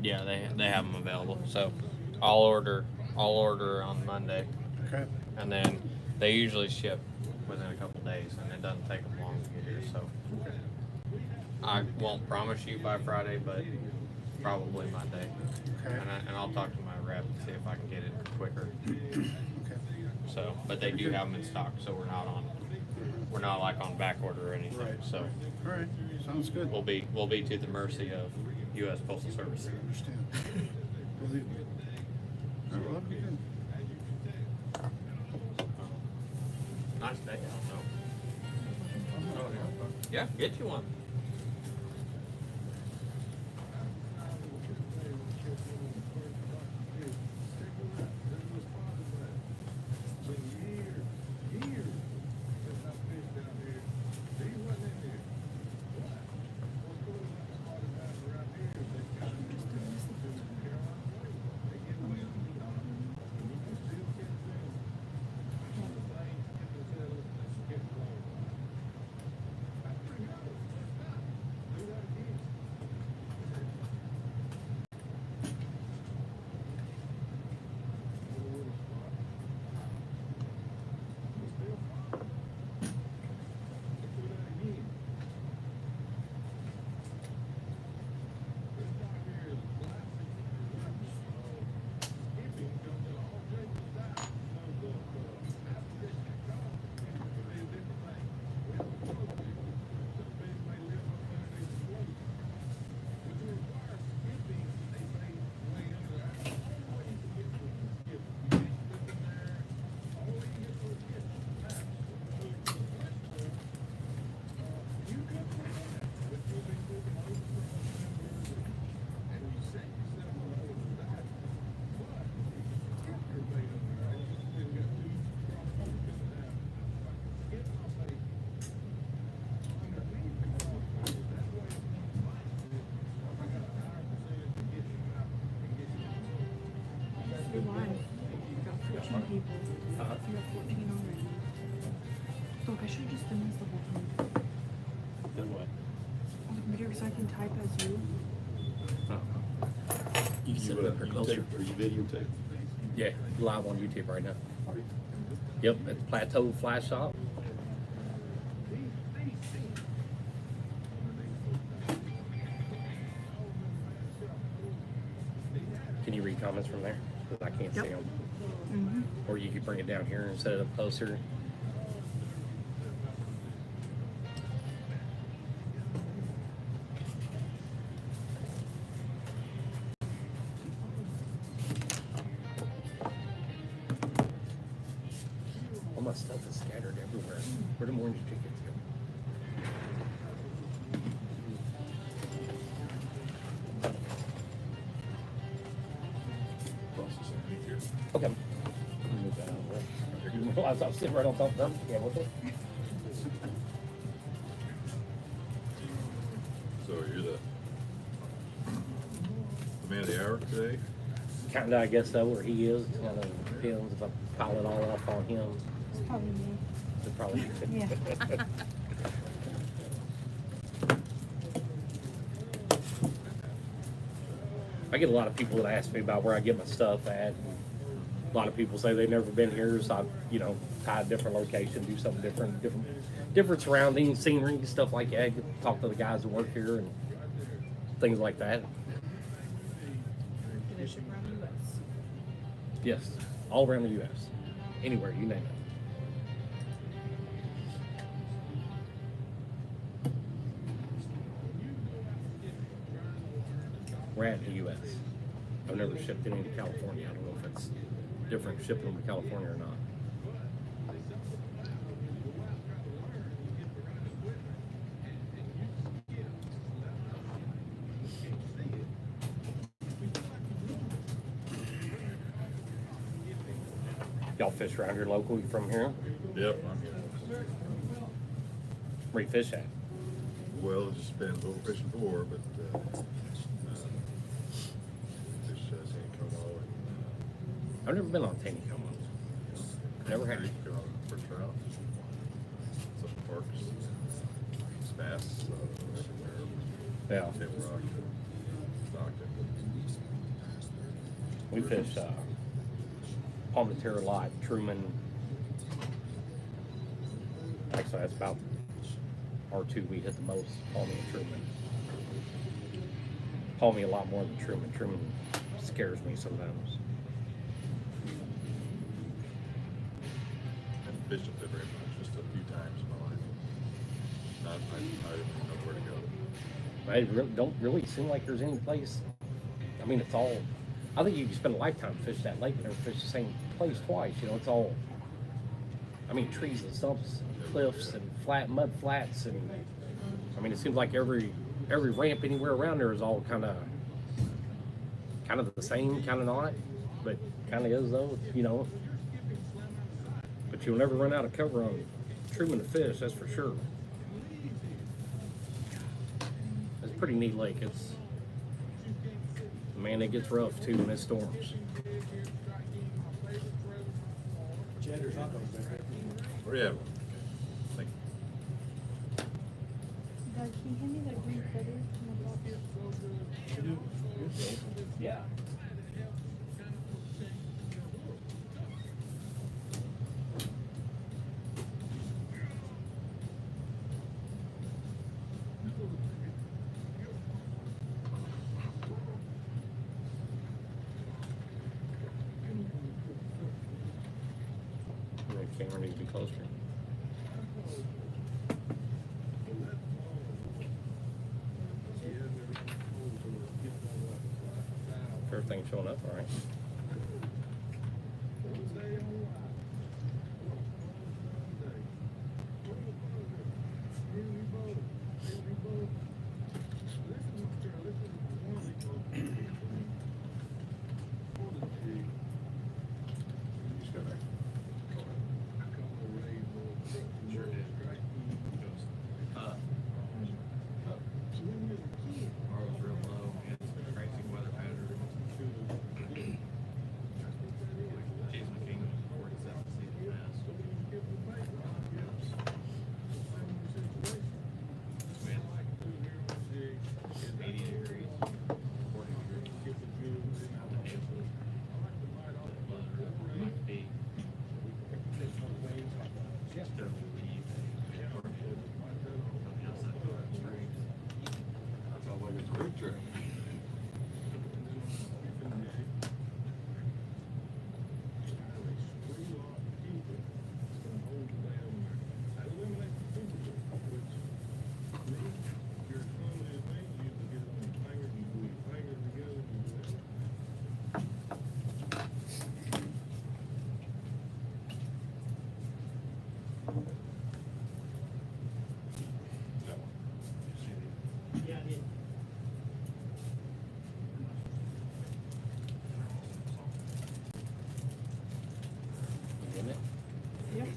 Yeah, they have them available. So I'll order on Monday, Okay. and then they usually ship within a couple days, and it doesn't take them long to get here. So I won't promise you by Friday, but probably Monday. Okay. And I'll talk to my rep and see if I can get it quicker. Okay. So, but they do have them in stock, so we're not like on back order or anything. Right. So All right. Sounds good. we'll be to the mercy of U.S. Postal Service. I understand. Believe me. All right, well, that'd be good. Nice day out though. Yeah, get you one. You're live. You got 14 people. You got 14 already. Look, I should have just done this the whole time. Then what? On the computer, because I can type as you. You can sit it up here closer. Are you videotape? Yeah, live on YouTube right now. Yep, at the Plateau Fly Shop. Can you read comments from there? 'Cause I can't Yep. see them. Mm-hmm. Or you could bring it down here and set it up closer. All my stuff is scattered everywhere. Where do orange chickens go? Okay. Move that out of the way. You didn't realize I was sitting right on top of them? Yeah, what's it? So you're the man of the hour today? Kinda, I guess so, where he is. Kind of depends if I pile it all off on him. It's probably me. It probably. Yeah. I get a lot of people that ask me about where I get my stuff at. A lot of people say they've never been here, so I, tie a different location, do something different surroundings, scenery, stuff like that. Talk to the guys that work here and things like that. Do they ship around the U.S.? Yes, all around the U.S., anywhere you name it. We're at the U.S. I've never shipped any to California. I don't know if it's different shipping them to California or not. Y'all fish around here local? You from here? Yep. Where you fish at? Well, it just depends what we're fishing for, but fish Taneycomo I've never been on Taneycomo. Never had. and for trout. Some parks, bass, Yeah. Table Rock, Stockton. We fish Palmintera a lot, Truman. Actually, that's about our two we hit the most, Palmy and Truman. Palmy a lot more than Truman. Truman scares me sometimes. I've fished up there very much, just a few times in my life. I didn't know where to go. Don't really seem like there's any place. I mean, it's all. I think you can spend a lifetime fish that lake and never fish the same place twice. You know, it's all. I mean, trees and stumps, and cliffs and flat mud flats, and I mean, it seems like every ramp anywhere around there is all kind of the same, kind of not, but kind of is though. You know, but you'll never run out of cover on Truman to fish. That's for sure. It's a pretty neat lake. It's. Man, it gets rough too when it storms. Chandler's hot dogs back there. Where you at? Like, Doug, can you hand me that green feather from the box? Yeah. The camera needs to be closer. Everything's showing up all right. just go back. Sure did. Bar was real low. We had some crazy weather patterns. Chase McKing was 47 season pass. We had like 80 degrees, 40 degrees. Feet. That's all like it's a road trip. That one. Isn't it? Yep.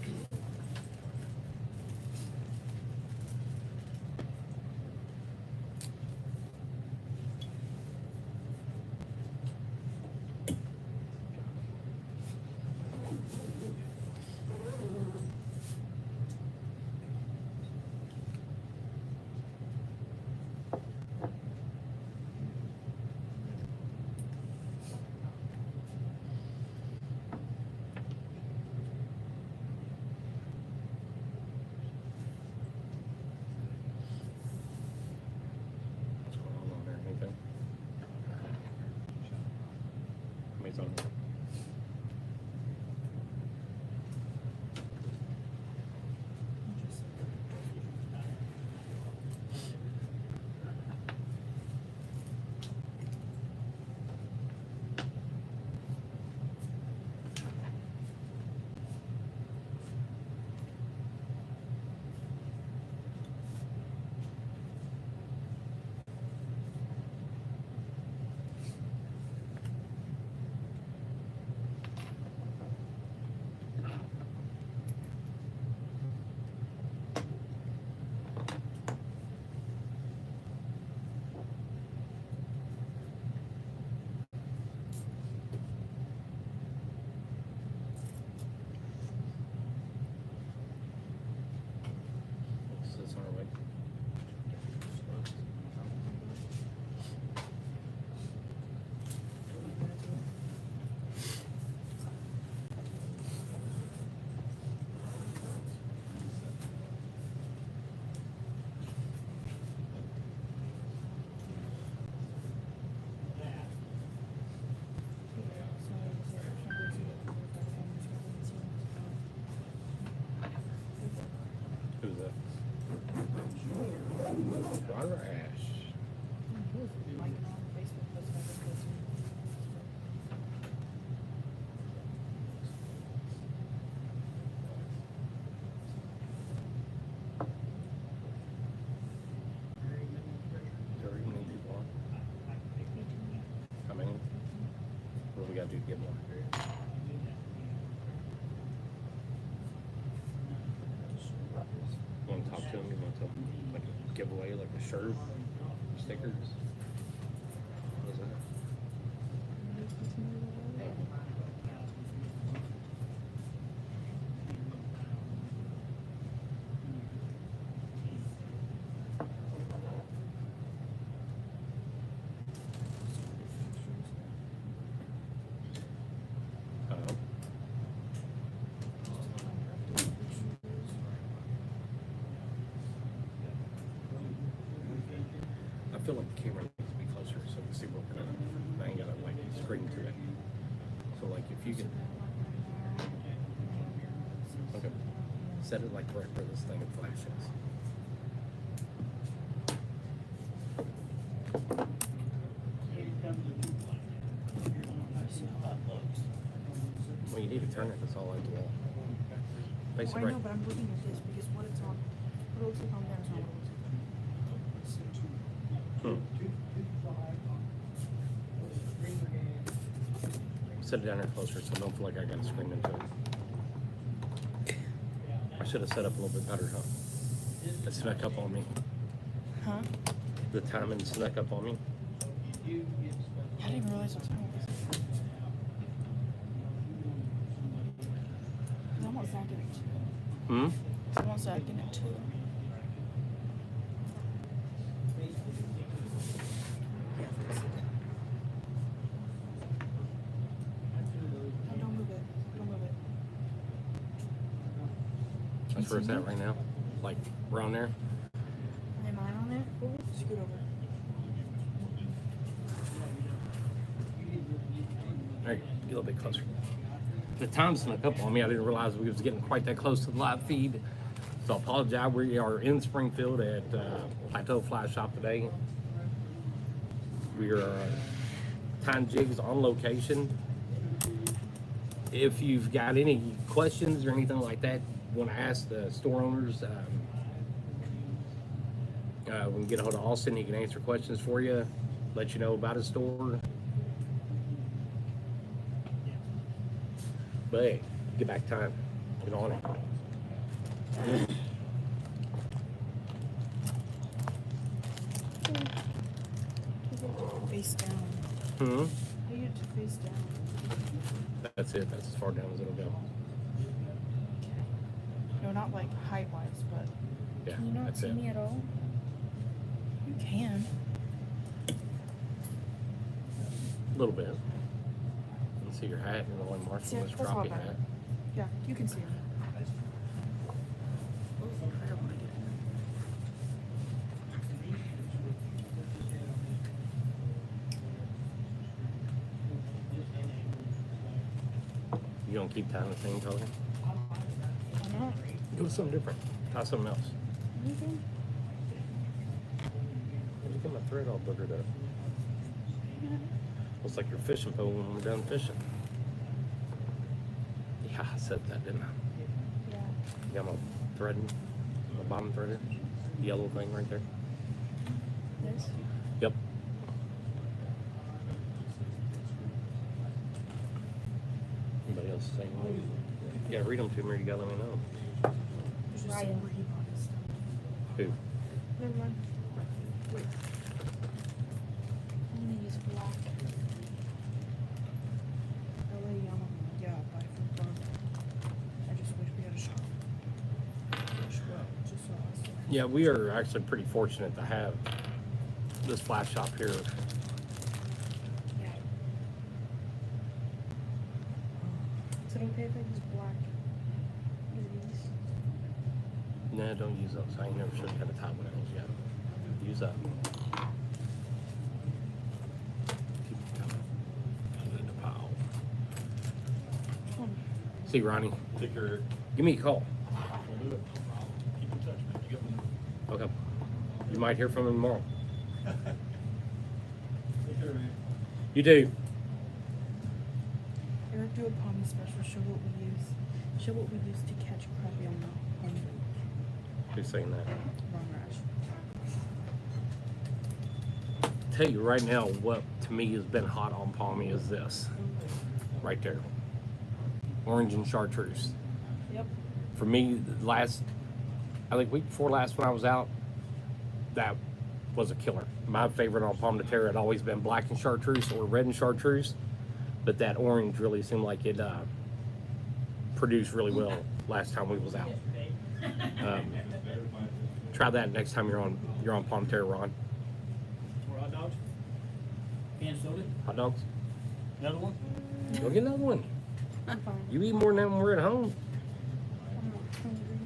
What's going on there? Anything? Somebody's on here. do get more. You want to talk to him? You want to like give away like a shirt, stickers? What is that? I feel like the camera needs to be closer so we can see what we're doing. I ain't gotta like scream to it. So like if you can, okay, set it like right where this thing flashes. Well, you need to turn it. That's all I do. Face Oh, it I right. know, but I'm looking at this because what it's on, what it looks like on there is not what it looks like. Set it down there closer so I don't feel like I gotta scream into it. I should have set up a little bit better, huh? It snuck up on me. Huh? The timing snuck up on me. I didn't realize what time it was. It's almost acting at 2. Hmm? It's almost acting at 2. Don't move it. Don't move it. That's where it's at right now. Like around there. Am I on there? Scoot over. Alright, get a little bit closer. The time snuck up on me. I didn't realize we was getting quite that close to the live feed. So I apologize. We are in Springfield at Plateau Fly Shop today. We are tying jigs on location. If you've got any questions or anything like that, you want to ask the store owners, we can get a hold of Austin. He can answer questions for you, let you know about his store. But hey, get back time. Get on it. Face down. Hmm? I get it to face down. That's it. That's as far down as it'll go. No, not like height wise, but Yeah, can you not that's see it. me at all? You can. A little bit. You can see your hat. You're the only marshal See, in this that's a lot crappie better. hat. Yeah, you can see me. I don't want to get You don't keep tying the same color. in. Why not? Go with something different. Tie something else. Anything? Look at my thread all boogered up. Looks like your fishing pole when we're done fishing. Yeah, I said that, didn't I? Yeah. You got my threading, my bottom threaded, the yellow thing right there. This? Yep. Anybody else saying? Yeah, read them to me. Or you gotta let me know. Just saying where he bought his stuff. Who? Never mind. Wait. I'm gonna use black. LA Yama. Yeah, buy from Burn. I just wish we had a shop. Just so awesome. Yeah, we are actually pretty fortunate to have this fly shop here. Yeah. Is it okay if I use black? These? No, don't use those. I ain't never showed you how to tie one of those yet. Use that. Keep it coming. Put it in the pile. See, Ronnie, Take care. give me a call. We'll do it. Keep in touch, man. You got my Okay. You might hear from him tomorrow. Take care, man. You do. Eric, do a palmy special. Show what we use. Show what we use to catch crappie on the home Who's saying that? Ron Rash. Tell you right now, what to me has been hot on palmy is this. right there. Orange and chartreuse. Yep. For me, I think week before last when I was out, that was a killer. My favorite on Palm de Terre had always been black and chartreuse or red and chartreuse, but that orange really seemed like it produced really well last time we was out. Try that next time you're on Palm de Terre, Ron. More hot dogs? Canned soda? Hot dogs. Another one? Go get another one. I'm fine. You eat more than that when we're at home. I'm not hungry.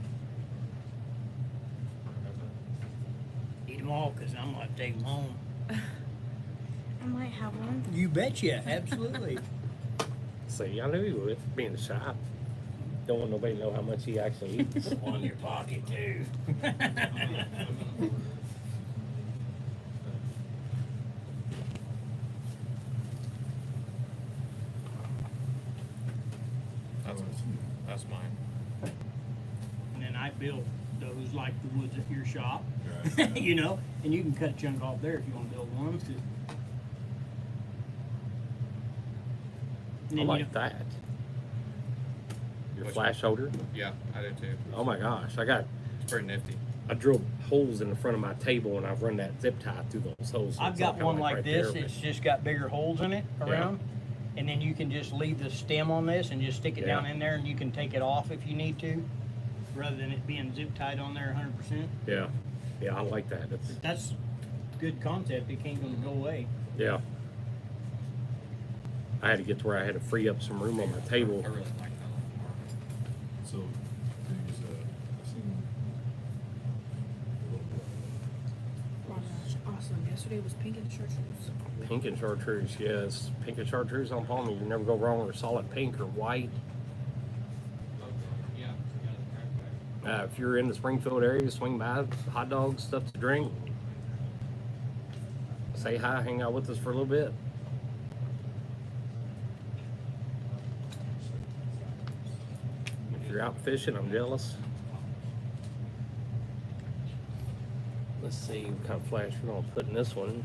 Eat them all, because I'm going to take them home. I might have one. You betcha, absolutely. See, I knew he would, being shy. Don't want nobody to know how much he actually eats. One in your pocket, too. That's mine. And then I built those like the woods at your shop, Right. you know, and you can cut a chunk off there if you want to build one. I like that. Your Which flash holder. Yeah, I do too. Oh my gosh, It's pretty nifty. I drilled holes in the front of my table and I've run that zip tie through those holes. So I've it's all got kinda one like right this. there, It's just got bigger holes in it Yeah. around. And then you can just leave the stem on this and just stick it down Yeah. in there, and you can take it off if you need to, rather than it being zip tied on there 100%. but yeah, I like that. That's good concept. It ain't gonna go away. Yeah. I had to get to where I had to free up some room on my table. I really like that. So, these, I've seen Oh my gosh, awesome. Yesterday was pink and chartreuse. Pink and chartreuse, yes. Pink and chartreuse on Palmy. You never go wrong with solid pink or white. If you're in the Springfield area, swing by, hot dogs, stuff to drink. Say hi, hang out with us for a little bit. If you're out fishing, I'm jealous. Let's see what kind of flash we're gonna put in this one.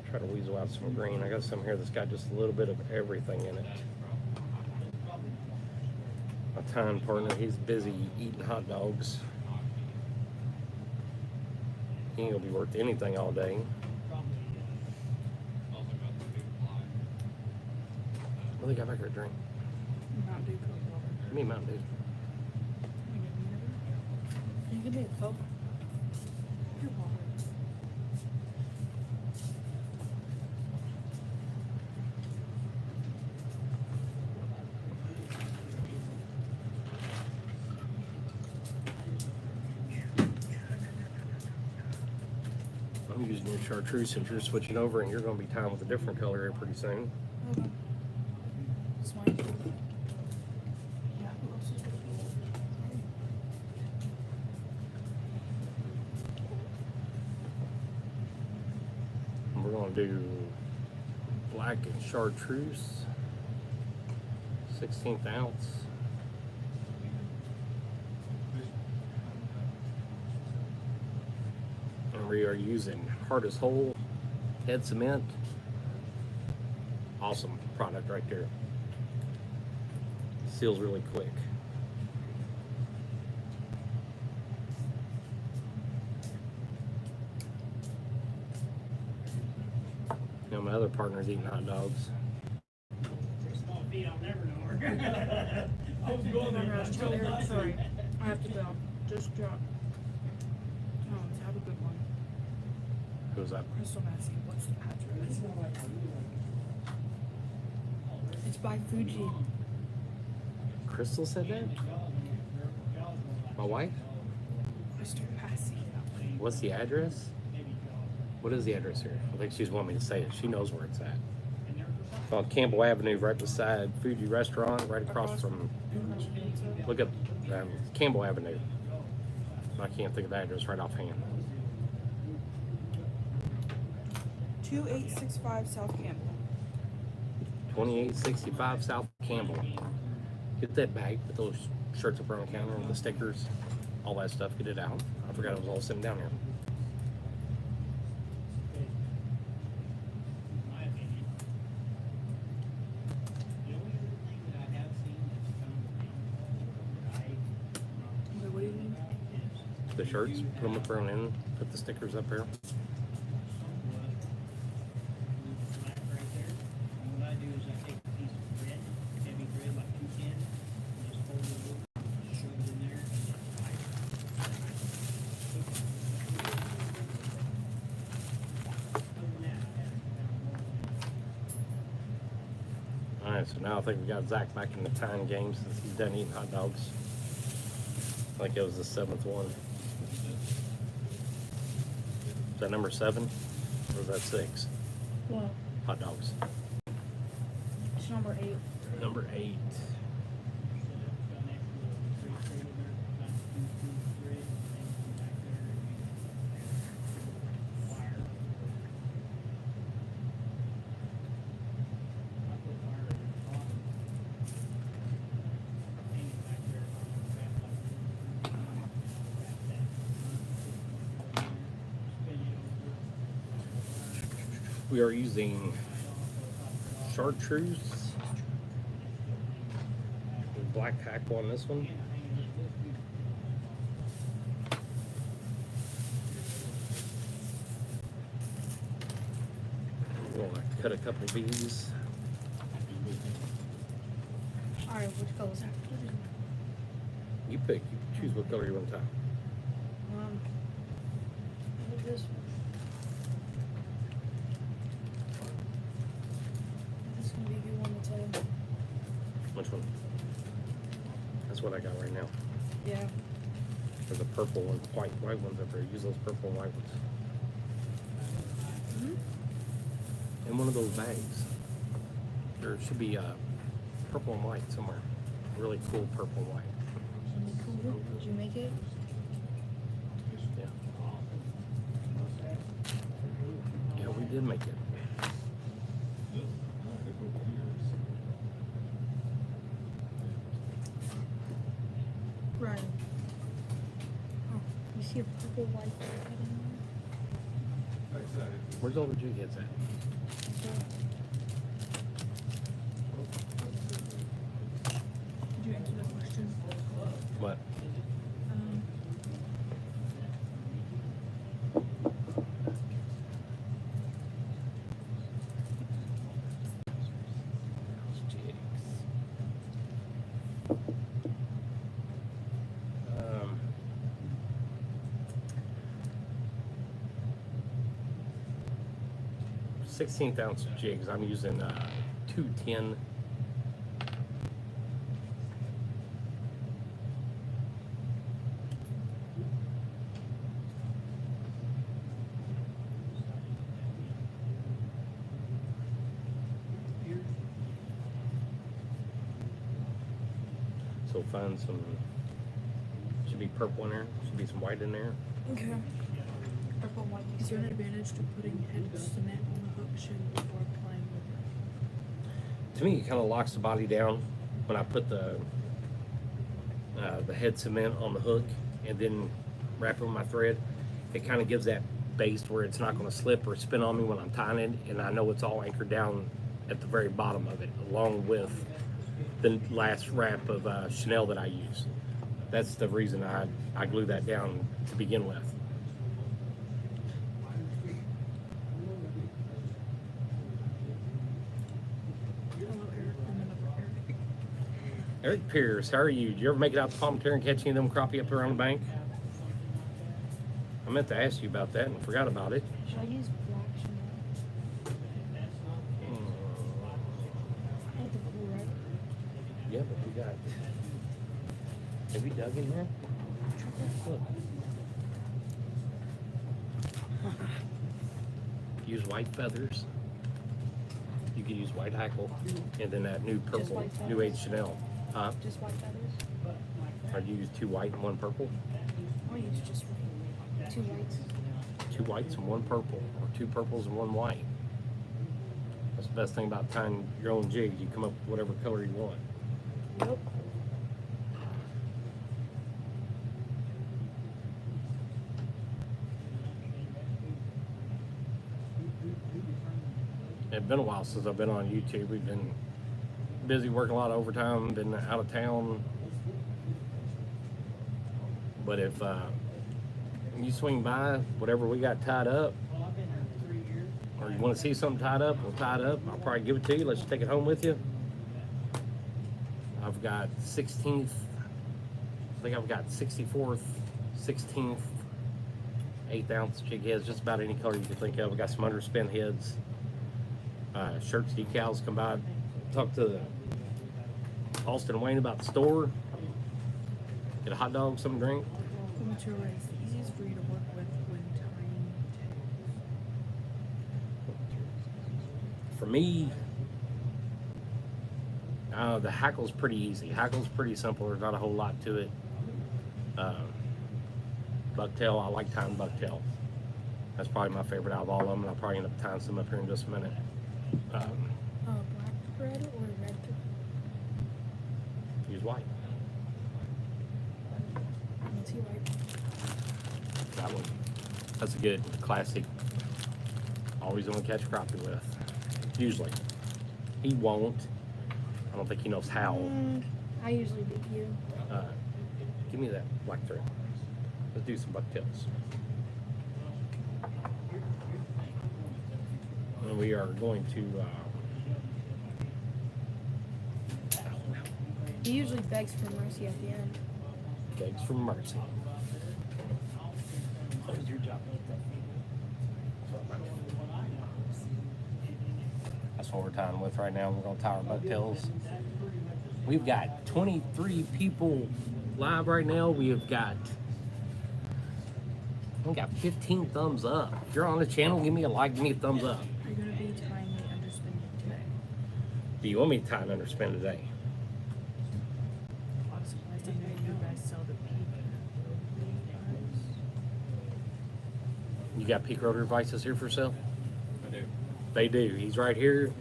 Try to weasel out some green. I got some here that's got just a little bit of everything in it. My time partner, he's busy eating hot dogs. He ain't gonna be worth anything all day. What do they got back here to drink? Mountain Dew Coke water. Give me a Mountain Dew. Can you give me a Coke? Your water. I'm using your chartreuse since you're switching over and you're gonna be tying with a different color here pretty soon. Okay. This one. Yeah, who else is gonna be? And we're gonna do black and chartreuse, 16th ounce. And we are using hardest hole head cement. Awesome product right there. Seals really quick. You know, my other partner's eating hot dogs. Small feet, I'll never know her. I was Oh my gosh, tell Eric, sorry. I have to go. Just drop. Tones, have a good one. Who's that? Crystal Massey, what's the address? It's by Fuji. Crystal said that? My wife? Crystal Massey. What's the address? What is the address here? I think she's wanting me to say it. She knows where it's at. It's on Campbell Avenue, right beside Fuji Restaurant, right across from. Look up Campbell Avenue. I can't think of the address right offhand. 2865 South Campbell. 2865 South Campbell. Get that bag, put those shirts up around the counter, the stickers, all that stuff. Get it out. I forgot it was all sitting down here. The shirts, put them up front end, put the stickers up here. Black right there. And what I do is I take a piece of thread, heavy thread like 210, and just fold it over, shove it in there, and just tie it. Alright, so now I think we got Zach back in the tying game since he's done eating hot dogs. I think it was the 7th one. Is that number 7? Or is that 6? What? Hot dogs. It's number 8. Number 8. We are using chartreuse, black tackle on this one. We'll cut a couple of these. Alright, which color is that? You pick, you choose what color you want to tie. What is this one? This is gonna be a good one to tell. Which one? That's what I got right now. Yeah. There's a purple and white ones up there. Use those purple and white ones. In one of those bags. There should be purple and white somewhere. Really cool purple and white. Really cool. Did you make it? Yeah. Yeah, we did make it. Right. Oh, you see a purple white cut in Where's all the jig heads at? there? Did you answer that question? What? Um, 16th ounce jigs. I'm using 210. So find some, should be purple in there, should be some white in there. Okay. Purple white. Is there an advantage to putting head cement on the hook shoe before playing with it? To me, it kind of locks the body down when I put the head cement on the hook and then wrap it with my thread. It kind of gives that base where it's not going to slip or spin on me when I'm tying it, and I know it's all anchored down at the very bottom of it, along with the last wrap of Chanel that I use. That's the reason I glue that down to begin with. Hello, Eric. Remember Eric? Eric Pierce, how are you? Did you ever make it out to Palminteri and catch any of them crappie up around the bank? I meant to ask you about that and forgot about it. Should I use black Chanel? I have the blue, right? Yeah, but we got. Have you dug in here? Look. Use white feathers. You can use white hackle, and then that new purple, white new age feathers? Chanel. Just white feathers? Or you use 2 white and 1 purple? I'll use just 2 whites. 2 whites and 1 purple, or 2 purples and 1 white. That's the best thing about tying your own jigs. You come up with whatever color you want. Nope. It's been a while since I've been on YouTube. We've been busy working a lot of overtime, been out of town. But if you swing by, whatever we got tied up, Well, I've been here 3 years. or you want to see something tied up, we'll tie it up. I'll probably give it to you. Let you take it home with you. I've got 16th. I think I've got 64th, 16th, 8th ounce jig heads, just about any color you can think of. We got some underspin heads, shirts, decals. Come by, talk to Austin and Wayne about the store. Get a hot dog, some drink. What material is the easiest for you to work with when tying tails? For me, the hackle's pretty easy. Hackle's pretty simple. There's not a whole lot to it. Bucktail, I like tying bucktail. That's probably my favorite out of all of them, and I'll probably end up tying some up here in just a minute. Black thread or red thread? Use white. What's he white? That one. That's a good classic. Always gonna catch crappie with. Usually. He won't. I don't think he knows how. I usually beat you. Give me that black thread. Let's do some bucktails. And we are going to. He usually begs for mercy at the end. Begs for mercy. What was your job? That's what we're tying with right now. We're going to tie our bucktails. We've got 23 people live right now. We got 15 thumbs up. If you're on the channel, give me a like, give me a thumbs up. Are you going to be tying the underspin today? Do you want me to tie an underspin today? I'm surprised I know you guys sell the peak. You got peak rotary vices here for sale? I do. They do. He's right here,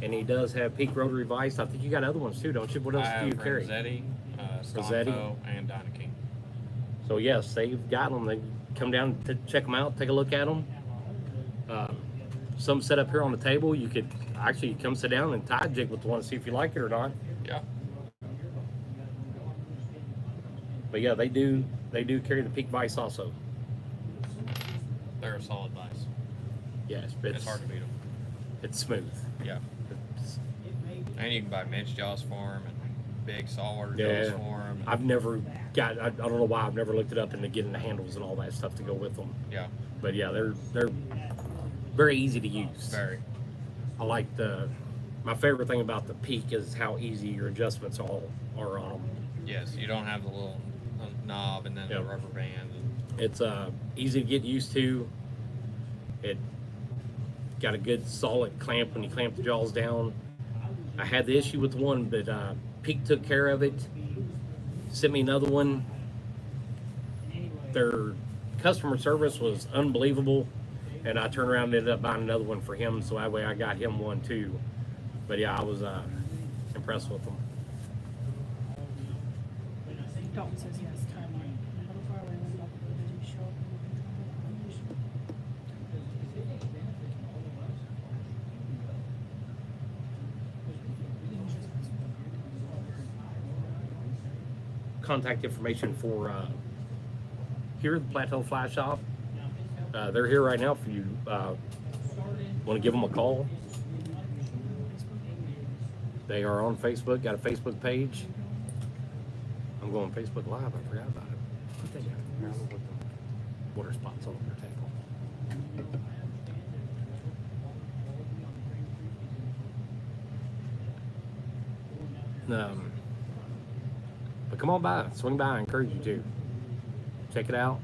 and he does have peak rotary vice. I think you got other ones too, don't you? What else do you carry? Rossetti, Rossetti? Stonto, and Dynaking. So yes, they've got them. They come down to check them out, take a look at them. Some set up here on the table. You could actually come sit down and tie a jig with one, see if you like it or not. Yeah. But yeah, they do carry the peak vice also. They're a solid vice. Yes, It's hard to beat them. It's smooth. Yeah. It's- And you can buy Mitch jaws for them and big saltwater Yeah. jaws for them. I've never got. I don't know why I've never looked it up into getting the handles and all that stuff to go with them. Yeah. But yeah, they're very easy to use. Very. I like my favorite thing about the peak is how easy your adjustments all are on them. Yes. You don't have the little knob and then the Yep. rubber band. It's easy to get used to. It got a good solid clamp when you clamp the jaws down. I had the issue with one, but Peak took care of it. Sent me another one. Their customer service was unbelievable, and I turned around and ended up buying another one for him, so that way I got him one too. But yeah, I was impressed with them. Dalton says yes, timeline. How far away was Dalton? Did you show up? Contact information for here at the Plateau Fly Shop. They're here right now if you want to give them a call. They are on Facebook, got a Facebook page. I'm going Facebook Live, I forgot about it. What they got? I don't know what the water spots on their table. But come on by, swing by, I encourage you to. Check it out.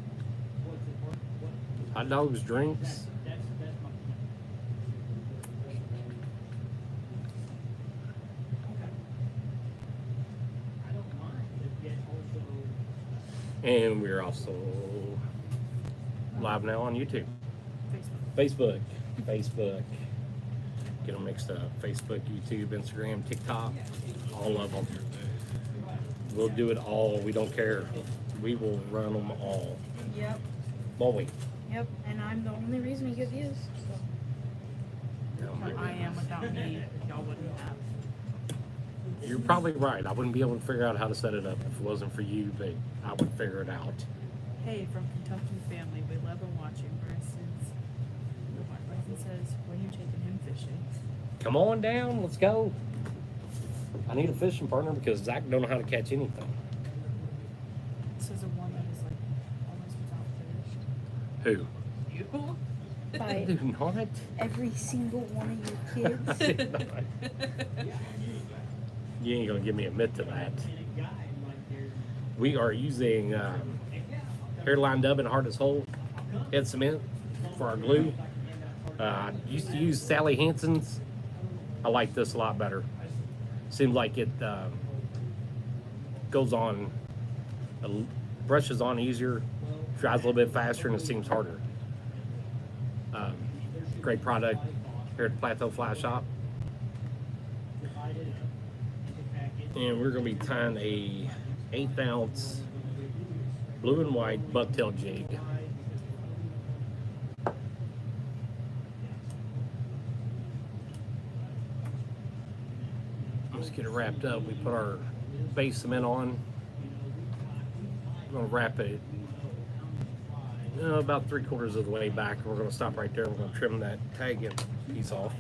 Hot dogs, drinks. And we're also live now on YouTube. Facebook. Get them mixed up. Facebook, YouTube, Instagram, TikTok, all of them. We'll do it all. We don't care. We will run them all. Yep. Won't we? Yep. And I'm the only reason you get views. But I am without me, y'all wouldn't have. You're probably right. I wouldn't be able to figure out how to set it up if it wasn't for you, but I would figure it out. Hey, from Kentucky family, we love him watching. Bryson says, when you taking him fishing? Come on down, let's go. I need a fishing partner because Zach don't know how to catch anything. This is a one that is like almost without fish. Who? You? By Do not. every single one of your I kids. did not. You ain't gonna give me a myth to that. We are using hairline dub and hardest hole head cement for our glue. I used to use Sally Hansen's. I like this a lot better. Seems like it goes on, brushes on easier, dries a little bit faster, and it seems harder. Great product here at Plateau Fly Shop. And we're going to be tying a 1/8 ounce blue and white bucktail jig. Let's get it wrapped up. We put our base cement on. We're going to wrap it about 3/4 of the way back. We're going to stop right there. We're going to trim that tag end piece off.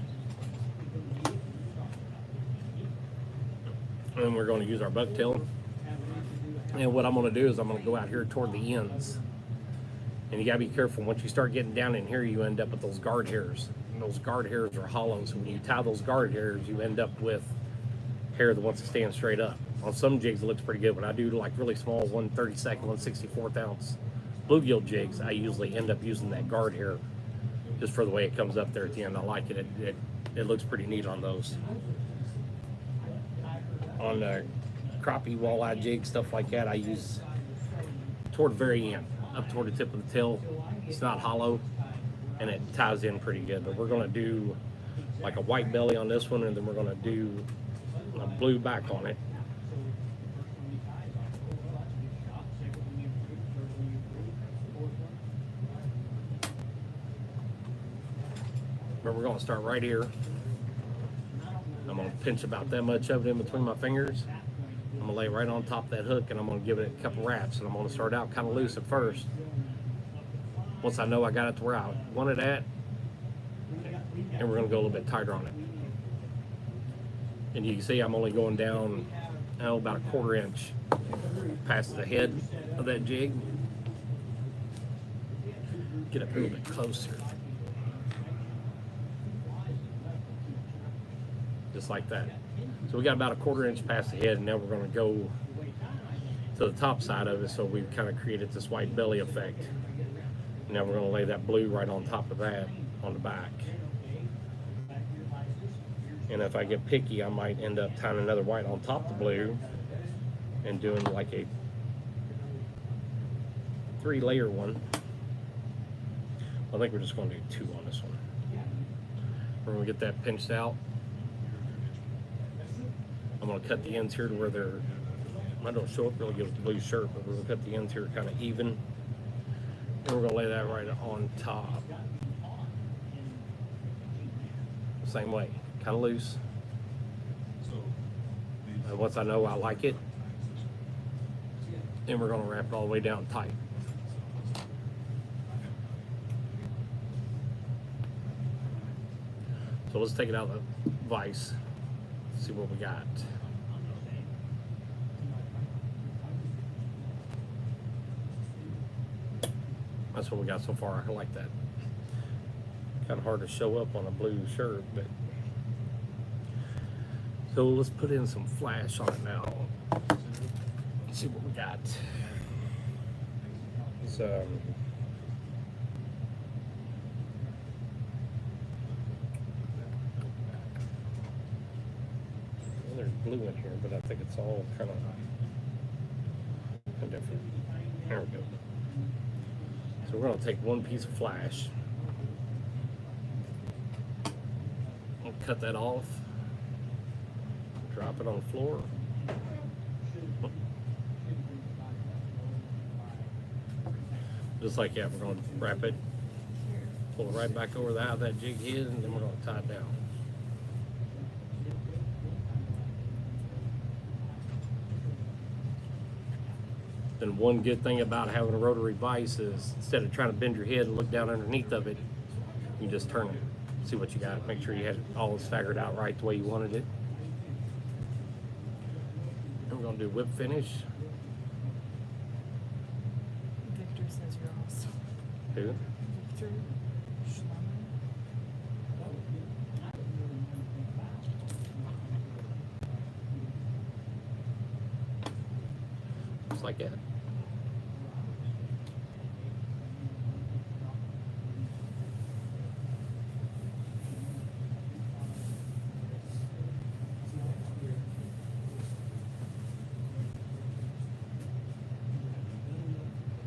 And we're going to use our bucktail. And what I'm going to do is I'm going to go out here toward the ends. And you got to be careful. Once you start getting down in here, you end up with those guard hairs. And those guard hairs are hollow. So when you tie those guard hairs, you end up with hair that wants to stand straight up. On some jigs, it looks pretty good. When I do like really small 1/32, 1/64 ounce bluegill jigs, I usually end up using that guard hair just for the way it comes up there at the end. I like it. It looks pretty neat on those. On crappie, walleye jigs, stuff like that, I use toward the very end, up toward the tip of the tail. It's not hollow, and it ties in pretty good. But we're going to do like a white belly on this one, and then we're going to do a blue back on it. But we're going to start right here. I'm going to pinch about that much of it in between my fingers. I'm going to lay it right on top of that hook, and I'm going to give it a couple wraps. And I'm going to start out kind of loose at first. Once I know I got it to where I want it at, and we're going to go a little bit tighter on it. And you can see I'm only going down about 1/4 inch past the head of that jig. Get up a little bit closer. Just like that. So we got about 1/4 inch past the head, and now we're going to go to the top side of it, so we've kind of created this white belly effect. Now we're going to lay that blue right on top of that on the back. And if I get picky, I might end up tying another white on top of the blue and doing like a 3-layer one. I think we're just going to do 2 on this one. We're going to get that pinched out. I'm going to cut the ends here to where they're, I don't show up really good with the blue shirt, but we're going to cut the ends here kind of even. And we're going to lay that right on top. Same way, kind of loose. And once I know I like it, then we're going to wrap it all the way down tight. So let's take it out of the vise, see what we got. That's what we got so far. I like that. Kind of hard to show up on a blue shirt, but so let's put in some flash on it now. Let's see what we got. So there's blue in here, but I think it's all kind of different. There we go. So we're going to take one piece of flash. We'll cut that off. Drop it on the floor. Just like that, we're going to wrap it, pull it right back over the out of that jig head, and then we're going to tie it down. then one good thing about having a rotary vise is instead of trying to bend your head and look down underneath of it, you just turn it, see what you got, make sure you had it all staggered out right the way you wanted it. And we're gonna do whip finish. Victor says you're awesome. Who? Victor Schlemmer. Just like that.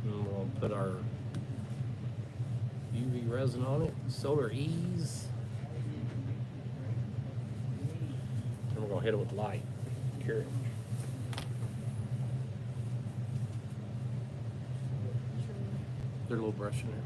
And we'll put our UV resin on it, solar ease. And we're gonna hit it with light. Cure it. There's a little brush in there.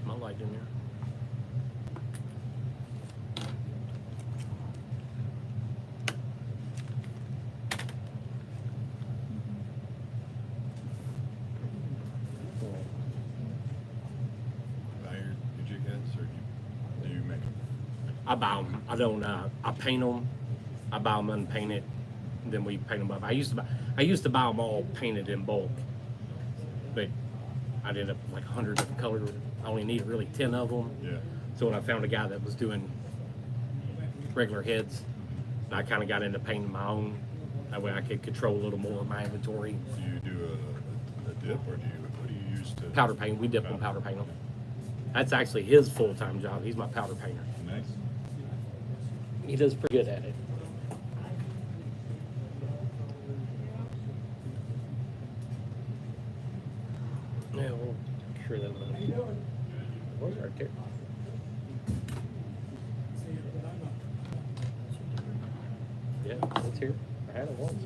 My light in there. Buy your jig heads, or do you make them? I buy them. I don't. I paint them. I buy them unpainted, and then we paint them up. I used to buy them all painted in bulk, but I ended up with like 100 different colors. I only needed really 10 of them. Yeah. So when I found a guy that was doing regular heads, I kind of got into painting my own. That way I could control a little more of my inventory. Do you do a dip, or what do you use to? Powder paint. We dip them, powder paint them. That's actually his full-time job. He's my powder painter. Nice. He does pretty good at it. Yeah, we'll cure that little. Was right there. Yeah, it's here. I had it once.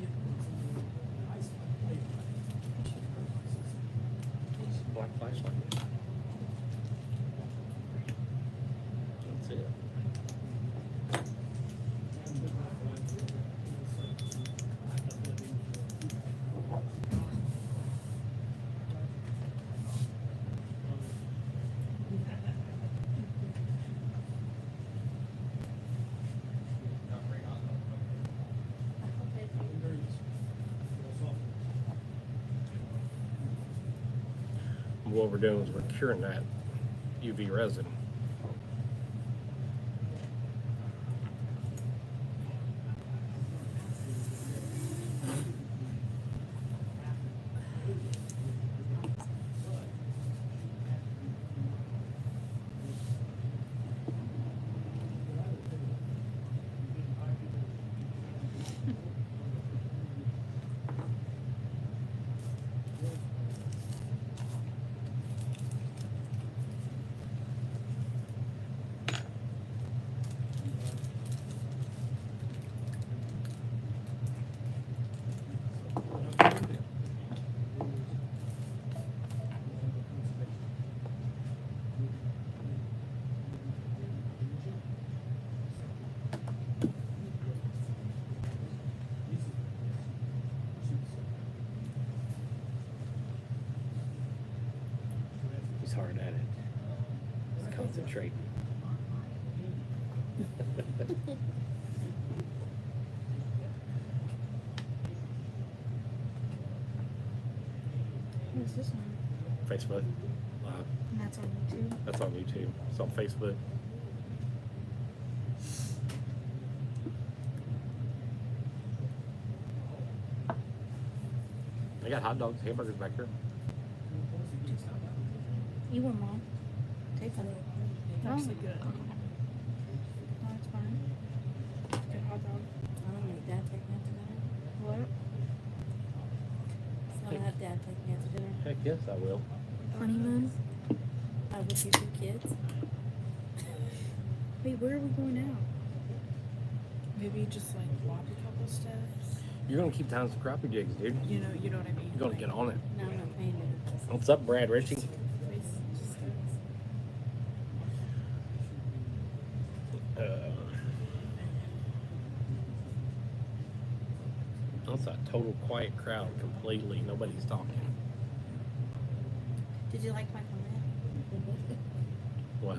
Black flashlight. That's it. What we're doing is we're curing that UV resin. He's hard at it. He's concentrating. What's this one? Facebook. And that's on YouTube. That's on YouTube. It's on Facebook. They got hot dogs, hamburgers back there. You want mom? Take them. Actually good. No, it's fine. Good hot dog. I don't make dad take me out to dinner. What? So I'll have dad take me out to dinner. Heck yes, I will. Honeymoon? with your 2 kids? Wait, where are we going now? Maybe just like walk a couple steps. You're gonna keep tying some crappie jigs, dude. You know what I mean? You're gonna get on it. No, I'm not paying you. What's up, Brad Ritchie? Just That's a total quiet crowd completely. Nobody's talking. Did you like my comment? What?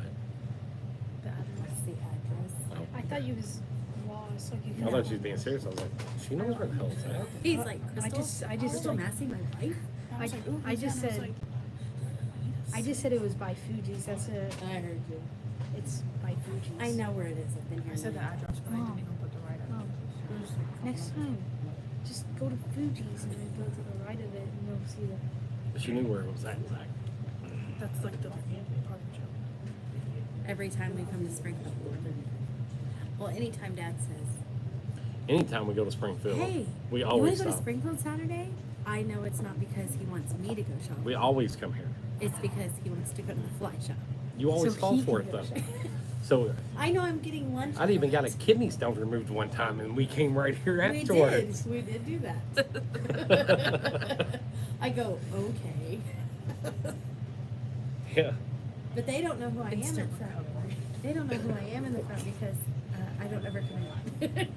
What's the address? I thought you was lost. Like you I thought she was being serious. I was like, she knows where the hell it's at. He's like, I just Crystal Massey, my wife? I just said it was by Fuji's. That's it. I heard you. It's by Fuji's. I know where it is. I've been here. I said the address, but I Mom. didn't even put the right Mom, address. next time, just go to Fuji's and then go to the right of it, and you'll see the. She knew where it was at, Zach. That's like the part of the joke. Every time we come to Springfield. Well, anytime Dad says, Anytime we go to Springfield, hey, we you want always to go to stop. Springfield Saturday? I know it's not because he wants me to go shopping. We always come here. It's because he wants to go to the fly shop. You always So fall he for can it go though. shopping. So I know I'm getting lunch. I even got a kidney stone removed one time, and we came right here We afterwards. did do that. I go, okay. Yeah. But they don't know who I am in Instant front. recovery. They don't know who I am in the front because I don't ever come in.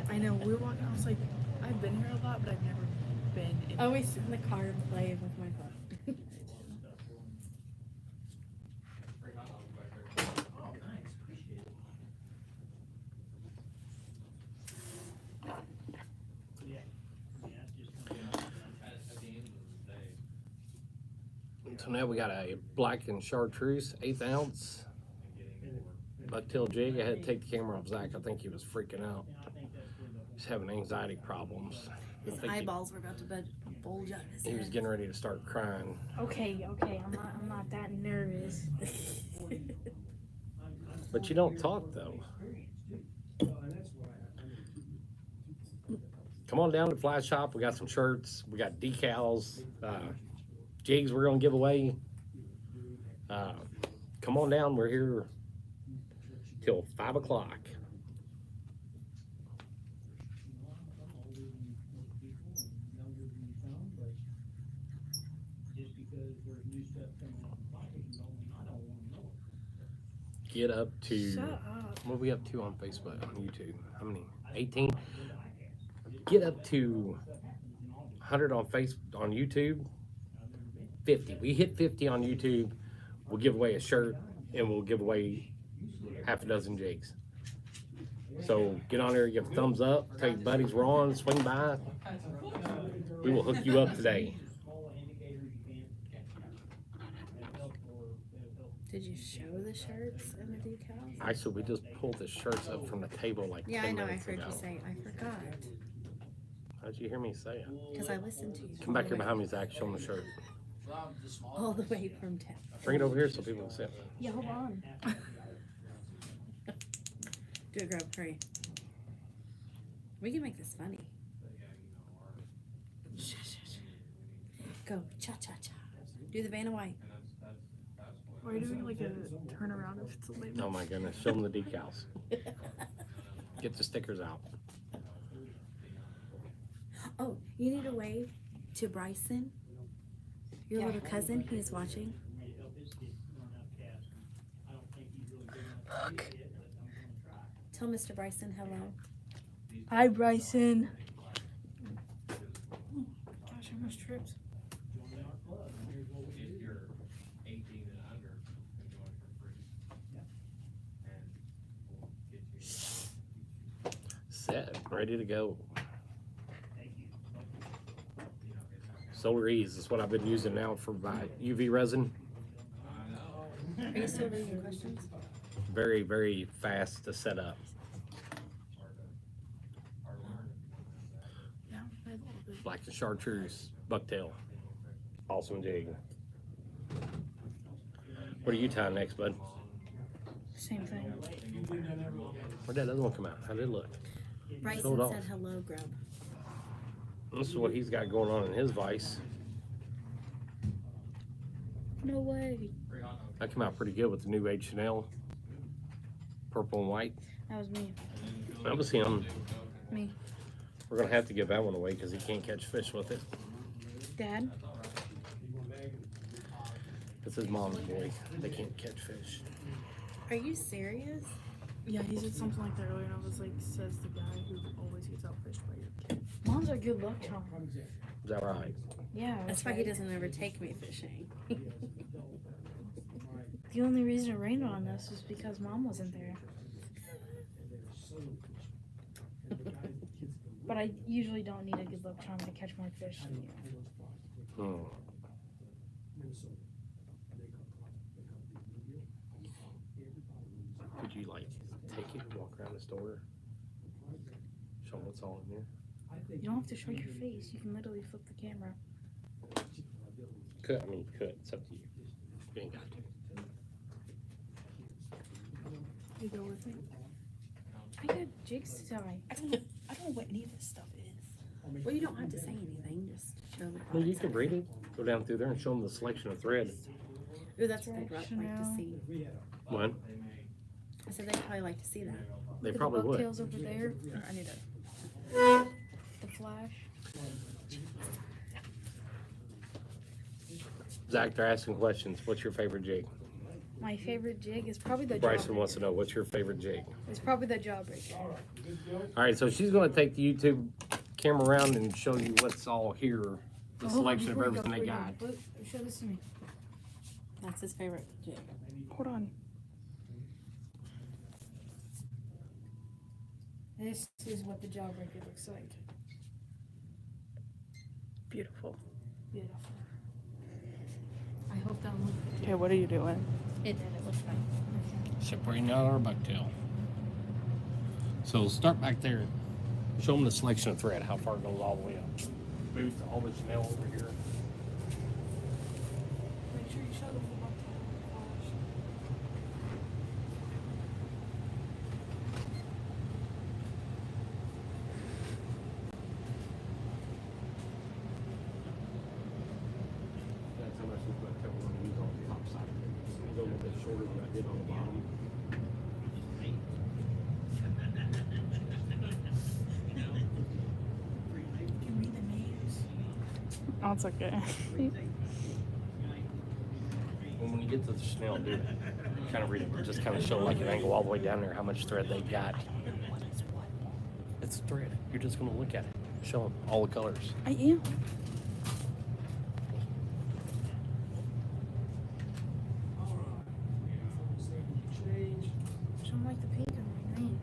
I know, we were walking, I was like, I've been here a lot, but I've never been in. I always sit in the car and play with my phone. So now we got a black and chartreuse, 1/8 ounce bucktail jig. I had to take the camera off Zach. I think he was freaking out. He's having anxiety problems. I His think eyeballs were about to bulge out of his he was head. getting ready to start crying. Okay, I'm not that nervous. But you don't talk though. Come on down to the Fly Shop. We got some shirts. We got decals. Jigs we're gonna give away. Come on down. We're here till 5 o'clock. Get up to Shut up. what are we up to on Facebook, on YouTube? How many? 18. Get up to 100 on on YouTube. 50. We hit 50 on YouTube. We'll give away a shirt and we'll give away half a dozen jigs. So get on there, give a thumbs up, tell your buddies we're on, swing by. We will hook you up today. Did you show the shirts and the decals? Actually, we just pulled the shirts up from the table like Yeah, 10 I know. I minutes heard ago. you say. I forgot How'd you hear me say it? because I listened to you. Come back here behind me, Zach, show them the shirt. All the way from town. Bring it over here so people can see it. Yeah, hold on. Do it, Grub. Hurry. We can make this funny. Go cha cha cha. Do the Vanna White. Why are you doing like a turnaround if it's a label? Oh my goodness, show them the decals. Get the stickers out. Oh, you need to wave to Bryson, your little cousin. He is watching. Look. Tell Mr. Bryson hello. Hi, Bryson. Gosh, how much trips? If you're 18 and under, you can join for free. And we'll get you. Set, ready to go. Solar Ease is what I've been using now for my UV resin. Are you still reading questions? Very, very fast to set up. Yeah, I had a little bit. Black and chartreuse, bucktail. Awesome jig. What are you tying next, bud? Same thing. Where'd that other one come out? How did it look? Bryson Hold on. said hello, Grub. This is what he's got going on in his vice. No way. That came out pretty good with the new H&L, purple and white. That was me. That was him. Me. We're gonna have to give that one away because he can't catch fish with it. Dad? It's his mom's boy. They can't catch fish. Are you serious? Yeah, he said something like that earlier, and I was like, says the guy who always gets outfished by your kid. Mom's are good luck charm. Is that right? Yeah. That's why he doesn't ever take me fishing. The only reason it rained on us was because Mom wasn't there. But I usually don't need a good luck charm to catch more fish than you. Hmm. Could you like take it and walk around the store? Show them what's all in there. You don't have to show your face. You can literally flip the camera. Could, I mean, you could. It's up to you. You ain't got to. You go with me? I got jigs to tie. I don't know what any of this stuff is. Well, you don't have to say anything. Just show them. Well, you can read it. Go down through there and show them the selection of thread. Ooh, that's what they'd like to see. What? I said they'd probably like to see that. They Look at probably the would. bucktails over there. I need to. The flash. Zach, they're asking questions. What's your favorite jig? My favorite jig is probably the Bryson jawbreaker. wants to know, what's your favorite jig? It's probably the jawbreaker. All right, so she's going to take the YouTube camera around and show you what's all here, the selection of everything they got. Show this to me. That's his favorite jig. Hold on. This is what the jawbreaker looks like. Beautiful. Beautiful. I hope that one. Okay, what are you doing? It did. It looks fine. Separating out our bucktail. So start back there. Show them the selection of thread, how far it goes all the way up. Move all the Chanel over here. Make sure you show them the bucktail. That's how much we bucktail we're going to use on the top side. It's a little bit shorter than I did on the bottom. You can read the names. Oh, it's okay. When you get to the Chanel, do kind of read it. Just kind of show like an angle all the way down there how much thread they got. It's thread. You're just going to look at it. Show them all the colors. I am. Show them like the pink and the green.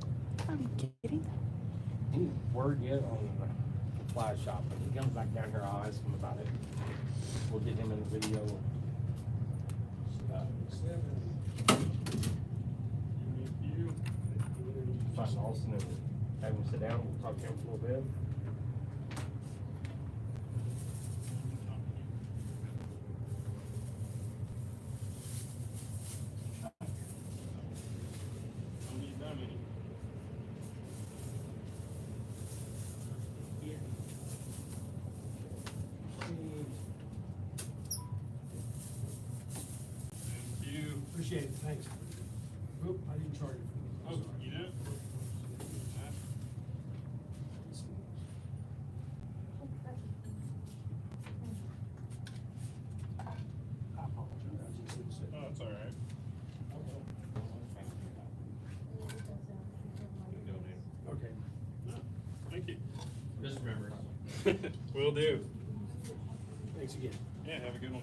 I'm kidding. Any word yet on the fly shop? If he comes back down here, I'll ask him about it. We'll get him in the video. Find Austin and have him sit down. We'll talk to him for a little bit. Appreciate it, thanks. Oop, I didn't charge it. Oh, you did? I apologize. Oh, that's all right. Okay. Thank you. Just remember. Will do. Thanks again. Yeah, have a good one.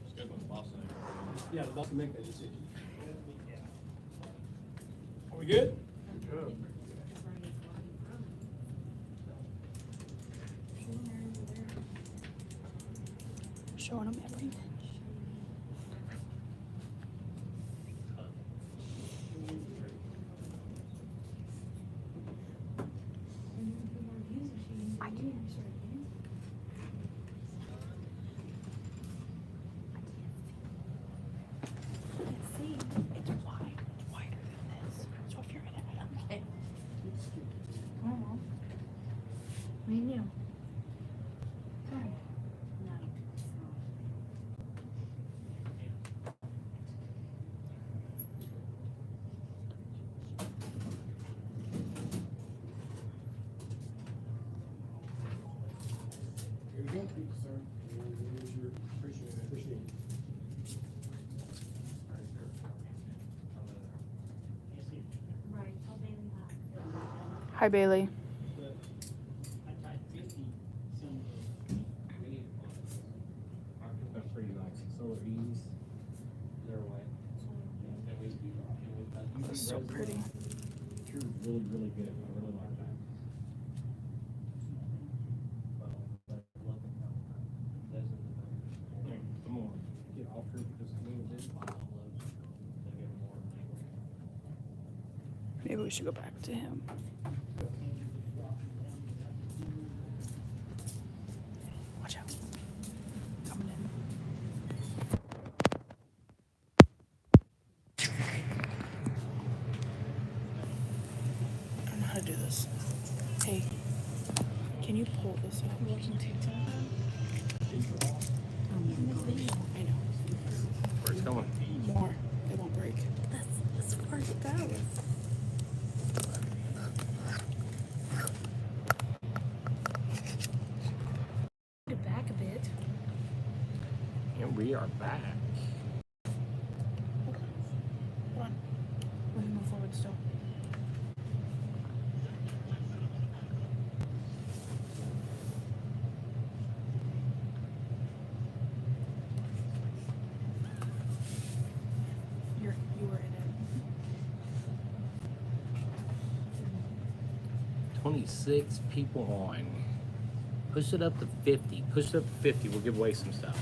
It's good when the boss is there. Yeah, the boss can make that decision. Are we good? Good. Showing them everything. It's wide. It's wider than this. So if you're in it, Me and you. Thank you, sir. And here's your, appreciate it. Hi, Bailey. But I tied 50 some That's pretty nice. Solar eaves. They're white. That's so pretty. You're really, really good. I really like that. Come on, get off here just a little bit. Maybe we should go back to him. Watch out. Coming in. I don't know how to do this. Hey, can you pull this up? Watching TikTok? I know. Where's it going? More. They won't break. That's as far as it goes. Get back a bit. And we are back. Hold on. Let me move forward still. You were in it. 26 people on. Push it up to 50. Push it up to 50. We'll give away some stuff.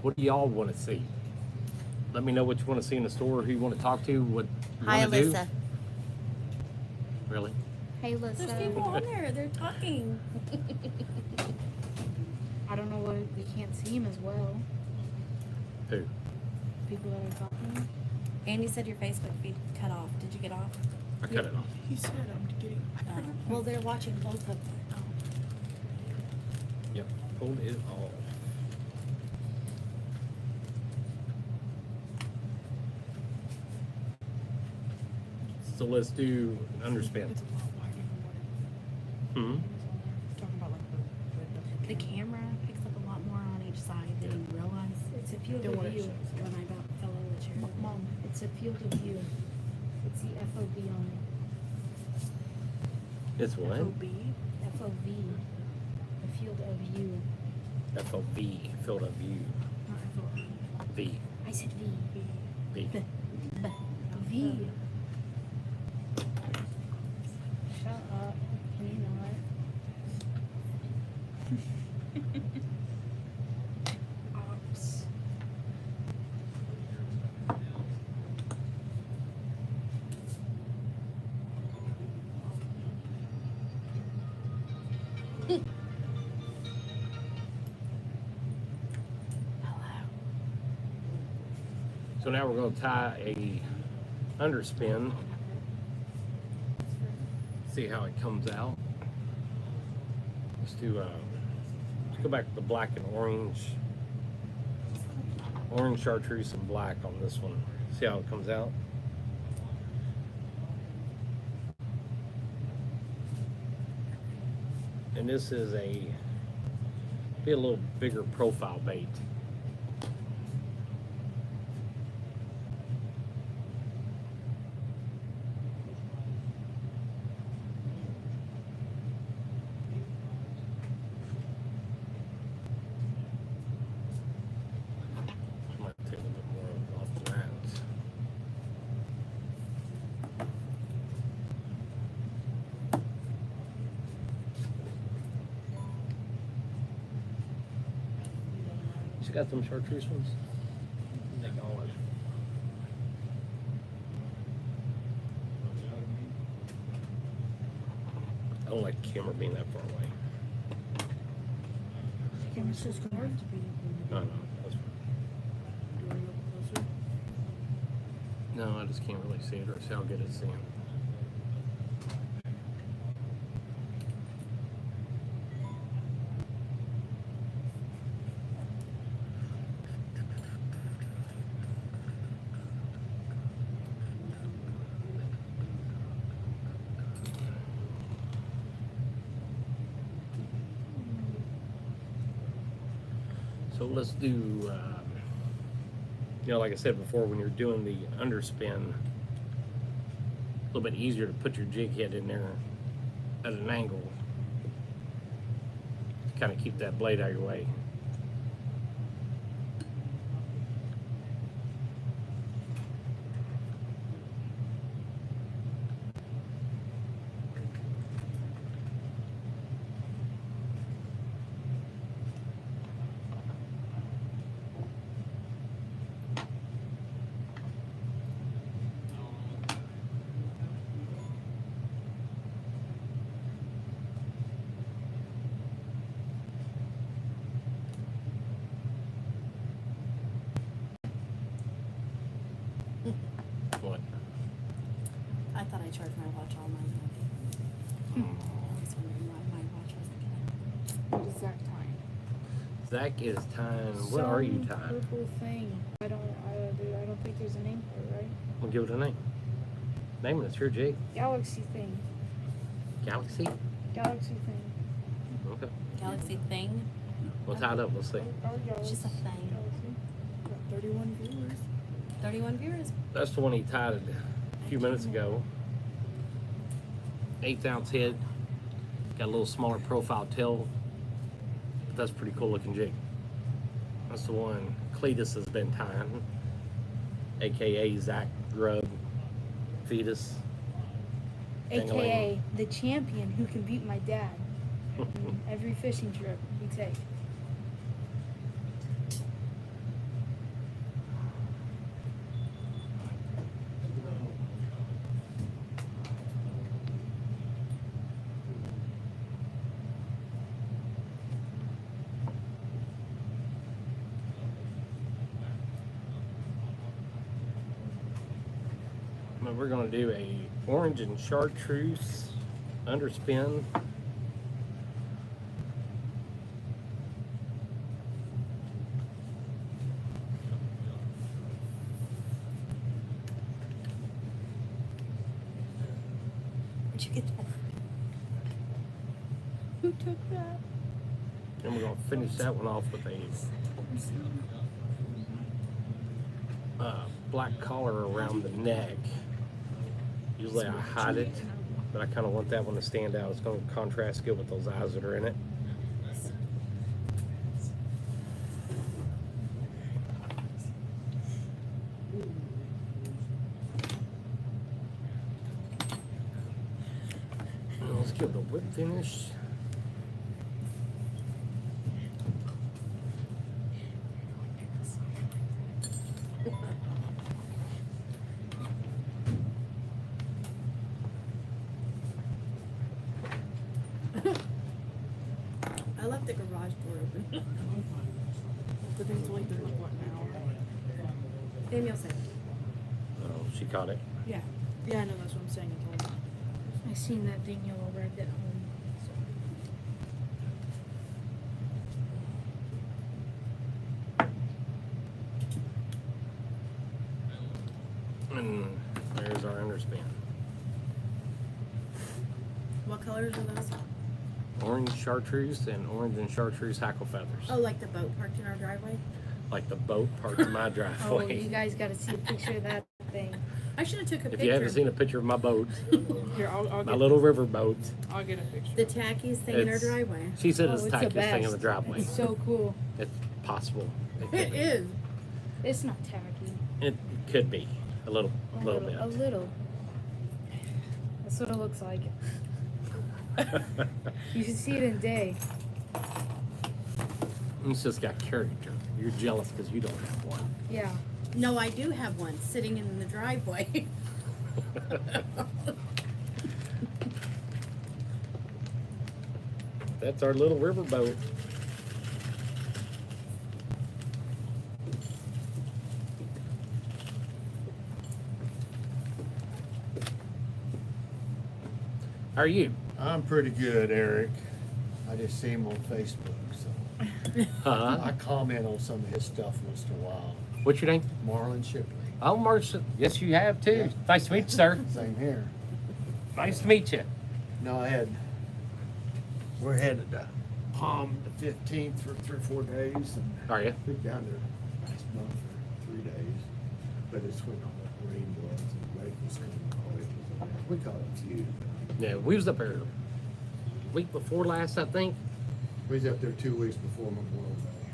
What do y'all want to see? Let me know what you want to see in the store, who you want to talk to, what you Hi, want to do. Alyssa. Really? Hey, Alyssa. There's people on there. They're talking. I don't know why we can't see him as well. Who? People that are talking. Andy said your Facebook feed cut off. Did you get off? I cut it off. He said I'm getting. Well, they're watching both of them. Yep. Pulled it off. So let's do an underspin. It's a lot wider than what Hmm. talking about, like The camera picks up a lot more on each side than you realize. It's a field Then of what it view. shows. When I about fell over the chair. Mom. It's a field of view. It's the FOV on it. It's what? FOB. FOV. The field of view. FOV, field of view. Not FOB. V. I said V. V. V. Shut up. Can you not? Ops. So now we're going to tie a underspin. See how it comes out. Let's do. Let's go back to the black and orange. Orange chartreuse and black on this one. See how it comes out. And this is be a little bigger profile bait. Might take a little bit more off the mat. You got some chartreuse ones? Take all of it. I don't like the camera being that far away. Camera's just going to be. No, that's fine. Do you want to go closer? No, I just can't really see it or see how good it's seeing. So let's do, you know, like I said before, when you're doing the underspin, a little bit easier to put your jig head in there at an angle to kind of keep that blade out of your way. What? I thought I charged my watch all night. I was wondering why my watch wasn't connected. What is Zach tying? Zach is tying. What are you Some tying? purple thing. I don't think there's a name for it, right? We'll give it a name. Name it. It's your jig. Galaxy thing. Galaxy. Galaxy thing. Okay. Galaxy thing. We'll tie it up. We'll see. It's just a thing. Got 31 viewers. 31 viewers. That's the one he tied a few minutes ago. 1/8 ounce head. Got a little smaller profile tail. But that's a pretty cool looking jig. That's the one Cletus has been tying. AKA Zach Grub Fetus. AKA the champion who can beat my dad in every fishing trip we take. But we're gonna do a orange and chartreuse underspin. Where'd you get that? Who took that? And we're gonna finish that one off with a black collar around the neck. Usually I hide it, but I kind of want that one to stand out. It's going to contrast good with those eyes that are in it. And let's give the whip finish. I left the garage door open. But it's like there's what now? Daniel said. Oh, she caught it. Yeah. Yeah, I know, that's what I'm saying. I told him. I seen that Danielle arrived at home. And there's our underspin. What colors are those? Orange chartreuse and orange and chartreuse hackle feathers. Oh, like the boat parked in our driveway? Like the boat parked in my Oh, driveway. you guys gotta see a picture of that thing. I should have took a If picture. you haven't seen a picture of my boat, Here, I'll my get little river boat, I'll get a picture. The tackiest thing in our It's- driveway. she said Oh, it's the it's the tackiest thing in the best. driveway. It's so cool. It's possible. It could It be. is. It's not tacky. It could be a little bit. A little. That's what it looks like. You should see it in day. It's just got character. You're jealous because you don't have one. Yeah. No, I do have one sitting in the driveway. That's our little river boat. How are you? I'm pretty good, Eric. I just see him on Facebook, so Huh? I comment on some of his stuff once in a while. What's your name? Marlon Shipley. Oh, Marcia. Yes, you have too. Yeah. Nice to meet you, sir. Same here. Nice to meet you. No, we're headed to Palm the 15th for 3 or 4 days. And Are you? we've been down there last month for 3 days. But it's when all that rain was and the lake was coming. We caught a few. Yeah, we was up there week before last, I think. We was up there 2 weeks before Memorial Day,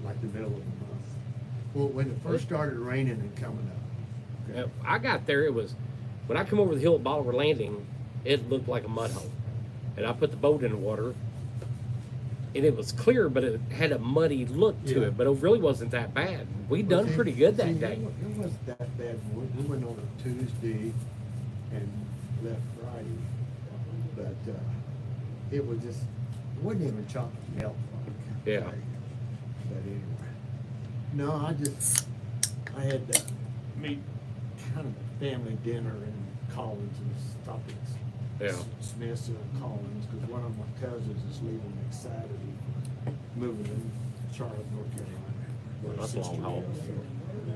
like the middle of the month. Well, when it first started raining and coming up. Yeah, I got there, it was, when I come over the hill at Bolivar Landing, it looked like a mud hole. And I put the boat in the water, and it was clear, but it had a muddy look to Yeah. it, but it really wasn't that bad. We done See- pretty good see, that day. It wasn't that bad. We went on a Tuesday and left Friday, but it was just, it wasn't even chocolate milk. Yeah. But anyway, no, I had meet kind of a family dinner in Collins and stopped at Yeah. Smith's or Collins because one of my cousins is leaving next Saturday, moving to Charlotte, North Carolina. Well, that's a long haul.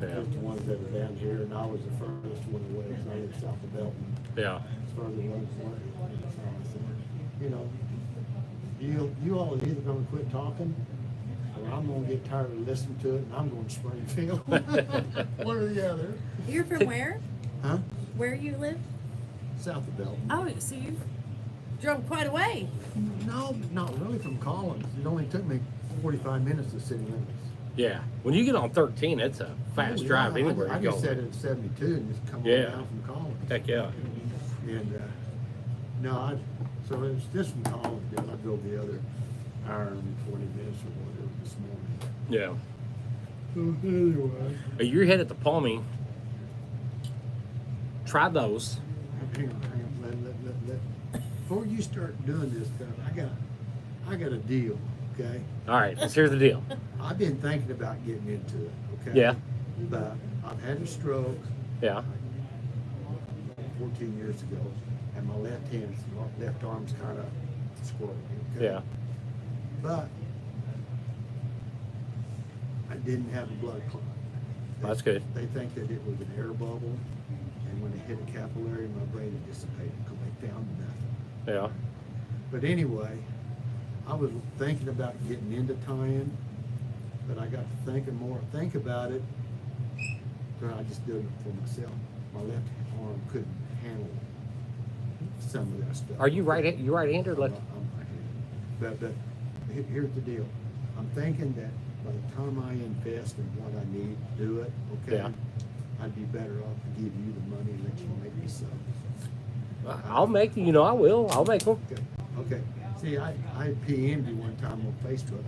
Yeah. Just the ones that are down here, and I was the furthest one away, so I lived south of Belton. Yeah. As far as the ones away. So I said, you know, you all are either gonna quit talking, or I'm gonna get tired of listening to it, and I'm going to Springfield. One or the other. You're from where? Huh? Where you live? South of Belton. Oh, so you drove quite a way. No, not really from Collins. It only took me 45 minutes to city limits. Yeah. When you get on 13, it's a fast Oh, yeah, drive anywhere I you go. just set it at 72 and just come on Yeah. down from Collins. Heck yeah. And no, so it was just from Collins. I drove the other hour and 20 minutes or whatever this morning. Yeah. So anyway, You're headed to Palmy. Try those. hang on. Before you start doing this stuff, I got a deal. Okay, All right, let's hear the deal. I've been thinking about getting into it. Okay. Yeah. But I've had a stroke Yeah. 14 years ago, and my left arm's kind of squirrely. Okay? Yeah. But I didn't have a blood clot. That's good. They think that it was an air bubble, and when it hit a capillary, my brain had dissipated because they found nothing. Yeah. But anyway, I was thinking about getting into tying, but I got to think about it, so I just did it for myself. My left arm couldn't handle some of that stuff. Are you right? You right-handed? Left? I'm right-handed. But here's the deal. I'm thinking that by the time I invest in what I need to do it, okay, Yeah. I'd be better off to give you the money and let you make me some. I'll make you. I will. I'll make them. Okay. See, I PM'd you one time on Facebook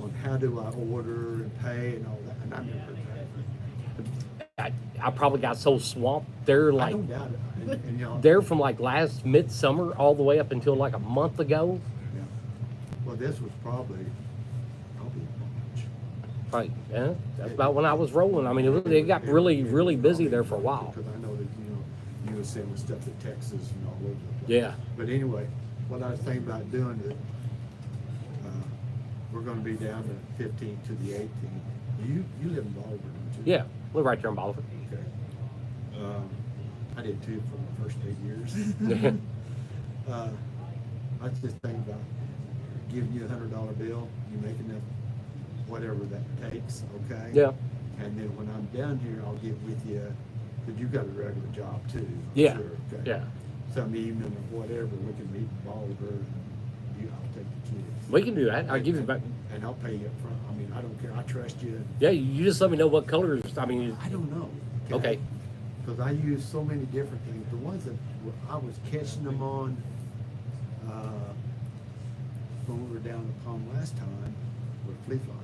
on how do I order and pay and all that, and I never heard that. I probably got so swamped. They're I like, don't doubt it. And, you know, they're from like last midsummer all the way up until like a month ago. yeah. Well, this was probably March. Right. Yeah. That's about when I was rolling. I mean, it got really, really busy there for a while. Because I know that, you were sending stuff to Texas and all over the place. Yeah. But anyway, what I was thinking about doing is, we're gonna be down the 15th to the 18th. You live in Bolivar, don't you? Yeah. We're right there in Bolivar. Okay. I did too for the first 8 years. I was just thinking about giving you $100 bill, you make enough, whatever that takes, okay? Yeah. And then when I'm down here, I'll get with you, because you got a regular job too. I'm Yeah. sure, okay? Yeah. Some evening or whatever, we can meet in Bolivar, and I'll take the kids. We can do that. I'll give you back. And I'll pay you up front. I mean, I don't care, I trust you. Yeah. You just let me know what colors. I mean, I don't know. okay. Because I use so many different things. The ones that I was catching them on when we were down in Palm last time were flea fly.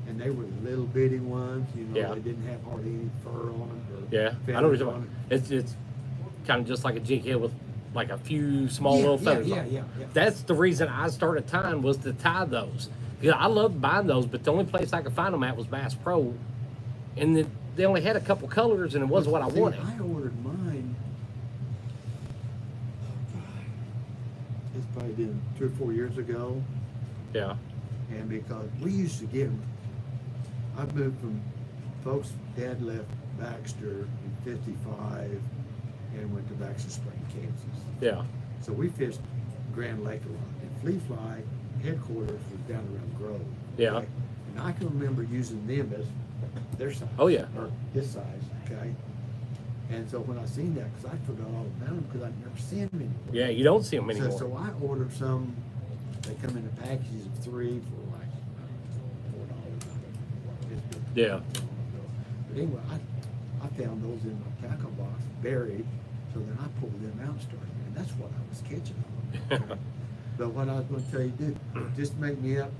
And they were the little bitty ones, Yeah. they didn't have hardly any fur on them. Or Yeah. I know what you're talking about. It's kind of just like a jig head with like a few small little feathers. Yeah, on it. yeah. That's the reason I started tying, was to tie those. Yeah, I loved buying those, but the only place I could find them at was Bass Pro, and they only had a couple colors, and it wasn't what I See, wanted. I ordered mine. It's probably been 3 or 4 years ago. Yeah, And because we used to get them, I moved from, folks, Dad left Baxter in 55 and went to Baxter Spring, Kansas. yeah, So we fished Grand Lake a lot. And Flea Fly headquarters was down around Grove. Yeah. okay? And I can remember using them as their size. Oh, yeah. Or his size, okay? And so when I seen that, because I forgot all about them, because I'd never seen them anymore. Yeah, you don't see them anymore. So I ordered some, they come in packages of 3 for like $4. It's good. Yeah. But anyway, I found those in my tackle box buried, so then I pulled them out and started, and that's what I was catching on them. But what I was going to tell you, just make me up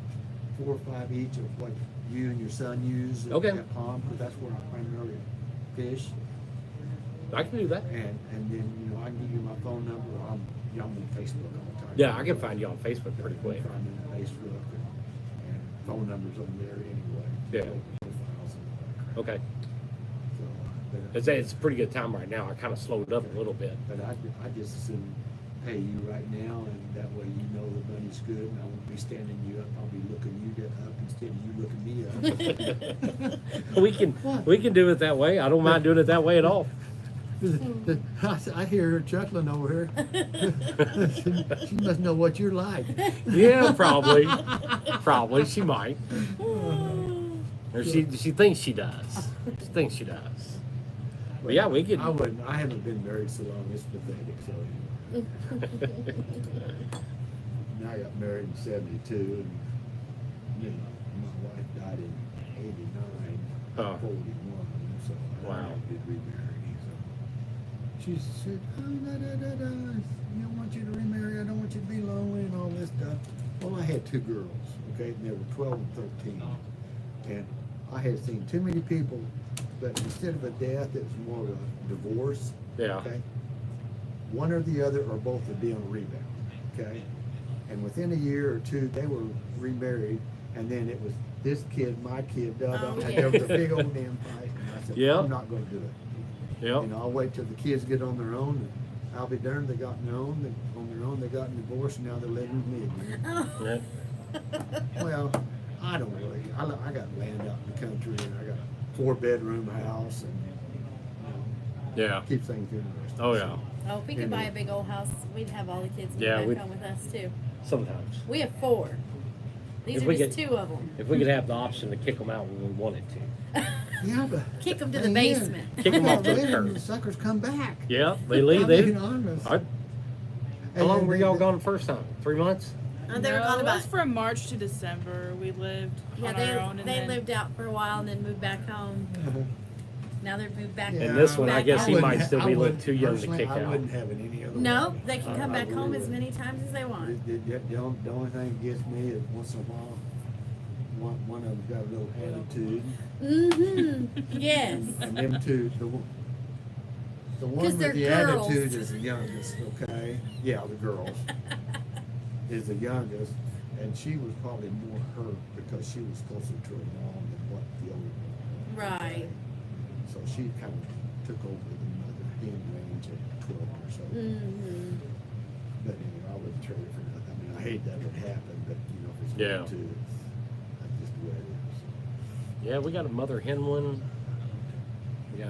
4 or 5 each of what you and your son use Okay. at pond, because that's where I primarily fish. I can do that. And then, you know, I can give you my phone number, or I'm on Facebook all the time. Yeah, I can find you on Facebook pretty quick. Find me on Facebook, and phone numbers on there anyway. Yeah. Profiles and all that crap. Okay. So, It's a pretty good time right now. I kind of slowed up a little bit. but I just assume pay you right now, and that way you know the money's good, and I won't be standing you up. I'll be looking you up instead of you looking me up. We can do it that way. I don't mind doing it that way at all. I hear her chuckling over here. She must know what you're like. Yeah, probably. Probably she might. Or she thinks she does. She thinks she does. But yeah, we could. I haven't been married so long. It's pathetic. So. And I got married in '72, and you know, my wife died in '89, Oh. 41. So I Wow. did remarry. So she said, "Oh, you don't want you to remarry. I don't want you to be lonely and all this stuff." Well, I had 2 girls, okay, and they were 12 and 13, and I had seen too many people. But instead of a death, it was more of a divorce. Yeah. Okay. One or the other, or both would be on a rebound. Okay. And within a year or 2, they were remarried, and then it was this kid, my kid, and there was a big old damn fight. And I said, Yeah. I'm not going to do it. Yep. You know, I'll wait till the kids get on their own. And I'll be darned, they got their own. They got divorced, and now they're living with me again. Yeah. Well, I don't really. I got land out in the country, and I got a 4-bedroom house, and Yeah. keep things interesting. Oh yeah. Oh, if we could buy a big old house, we'd have all the kids move Yeah, back we'd- home with us too. Sometimes. We have 4. These If are we just get- 2 of them. If we could have the option to kick them out when we wanted to. Yeah, but Kick them to the thing is, basement. Kick 'em off the later, curb. the suckers come back. Yeah, they leave. I They. mean, honest. How And long then were they- y'all gone the first time? 3 months? They were No, gone it about. was from March to December. We lived Yeah, on our own, and they then lived out for a while and then moved back home. Now they're moved back. Yeah. And this one, I back guess home. he wouldn't might ha- still I be a little wouldn't- too young to personally, kick I out. wouldn't have it any other way. No, they can come I back home really as wouldn't. many times as they want. The only thing that gets me is once in a while, one of them's got a little attitude, Mm-hmm. Yes. and them two, the 'Cause one they're with the girls. attitude is the youngest. Okay, yeah, the girls is the youngest, and she was probably more hurt because she was closer to her mom than what the older one. Right. So she kind of took over the mother hen range at 12 or so. Mm-hmm. But anyway, I wouldn't trade it for nothing. I mean, I hate that would happen, but you know, if it's Yeah. going to, that's just the way it is. Yeah, we got a mother hen one. Yeah.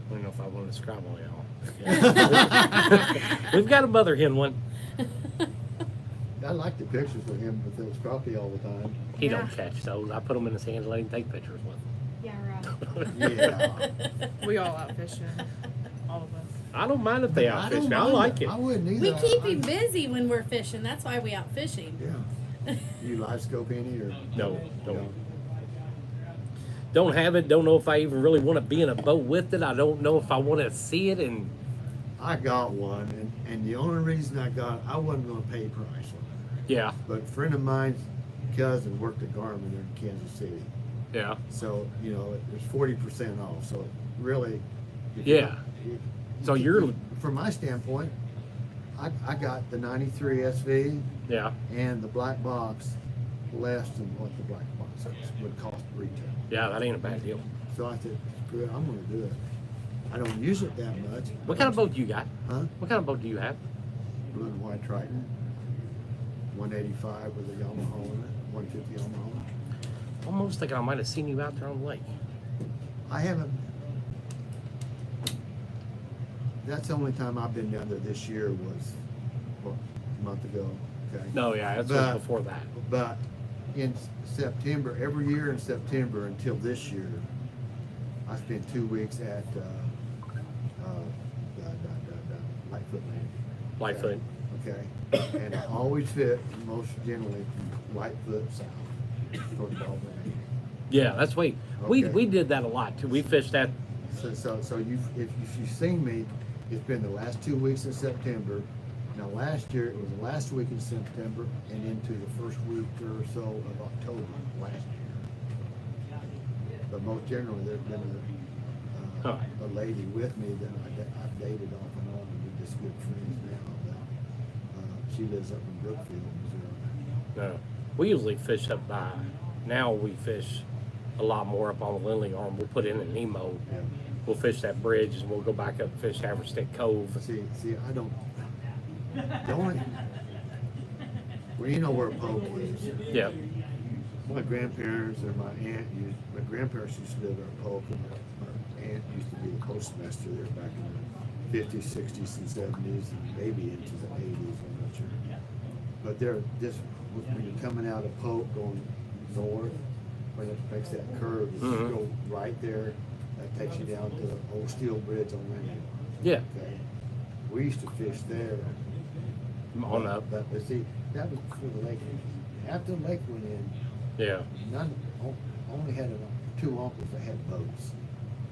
I don't know if I want to describe all y'all. Yeah. We've got a mother hen one. I like the pictures of him with those crappie all the time. He don't catch those. I put them in his hands and let him take pictures with them. yeah, right. Yeah. We all out fishing, all of us. I don't mind if they I out don't fish me. I mind like it. I wouldn't either. We keep I- him busy when we're fishing. That's why we out fishing. Yeah. You live scope any or? No, No. no. Don't have it. Don't know if I even really want to be in a boat with it. I don't know if I want to see it. And I got one, and the only reason I got it, I wasn't going to pay price on it. yeah, But a friend of mine's cousin worked at Garmin in Kansas City. yeah, So, you know, there's 40% off. So really, if yeah. you- So you're- from my standpoint, I got the 93 SV yeah, and the black box less than what the black box would cost retail. yeah. That ain't a bad deal. So I said, good, I'm going to do it. I don't use it that much. What kind of boat do you got? Huh? What kind of boat do you have? Blue and white Triton, 185 with a Yamaha in it, 150 Yamaha. Almost thinking I might have seen you out there on the lake. I haven't. That's the only time I've been down there this year was month ago, okay? No, yeah, that's But- before that. But in September, every year in September until this year, I spent 2 weeks at Lightfoot Landing. Lightfoot. Okay, and I always fit most generally from Lightfoot south toward Baldwin Landing. Yeah, that's wait. We Okay. did that a lot too. We fished that. So if you've seen me, it's been the last 2 weeks in September. Now last year, it was the last week in September and into the first week or so of October last year. But most generally, there's been a lady with me that I've dated off and on, and we're just good friends now. But she lives up in Brookfield, Missouri. No, we usually fish up by. Now we fish a lot more up on the Lindley Arm. We'll put in an Nemo. Yeah. We'll fish that bridge and we'll go back up and fish Haverstick Cove. See, I don't. The only. Well, you know where Pope is. Yeah. My grandparents and my grandparents used to live at Polk, and my aunt used to be the postmaster there back in the 50s, 60s, and 70s, and maybe into the 80s, I'm not sure. But they're just, when you're coming out of Polk going north, when it makes that curve, you go right there, that takes you down to the old steel bridge on Landing. Yeah. Okay. We used to fish there. On up. But see, that was before the lake. After the lake went in, Yeah. only had 2 uncles that had boats,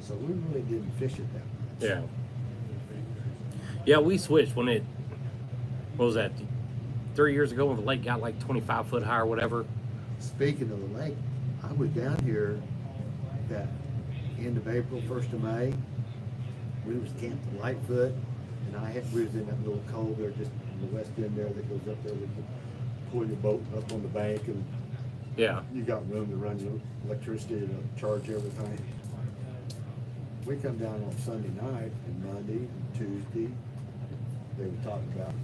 so we really didn't fish it that much. Yeah. Yeah, we switched when it. What was that? 3 years ago when the lake got like 25 foot high or whatever. Speaking of the lake, I was down here that end of April, 1st of May. We was camped at Lightfoot, and we was in that little cove there, just in the west end there that goes up there. We could pull your boat up on the bank, and Yeah. you got room to run your electricity to charge everything. We come down on Sunday night and Monday and Tuesday. They were talking about.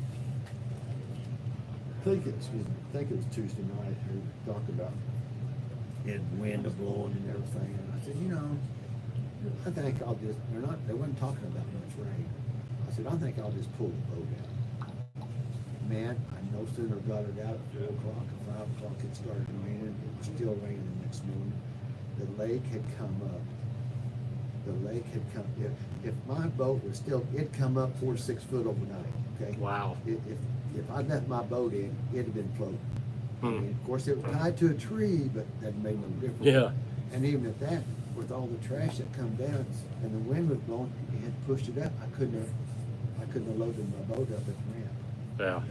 I think it was Tuesday night. They were talking about it wind blowing and everything. And I said, I think I'll just. They weren't talking about much rain. I said, I think I'll just pull the boat out. Man, I no sooner got it out at 4 o'clock or 5 o'clock, it started raining. It was still raining the next morning. The lake had come up. If my boat was still, it'd come up 4 to 6 foot overnight, okay? Wow. If I'd left my boat in, it'd have been floating. I mean, of course, it was tied to a tree, but that made no difference. Yeah. And even at that, with all the trash that come down and the wind was blowing, it had pushed it up. I couldn't have loaded my boat up at the ramp. Yeah.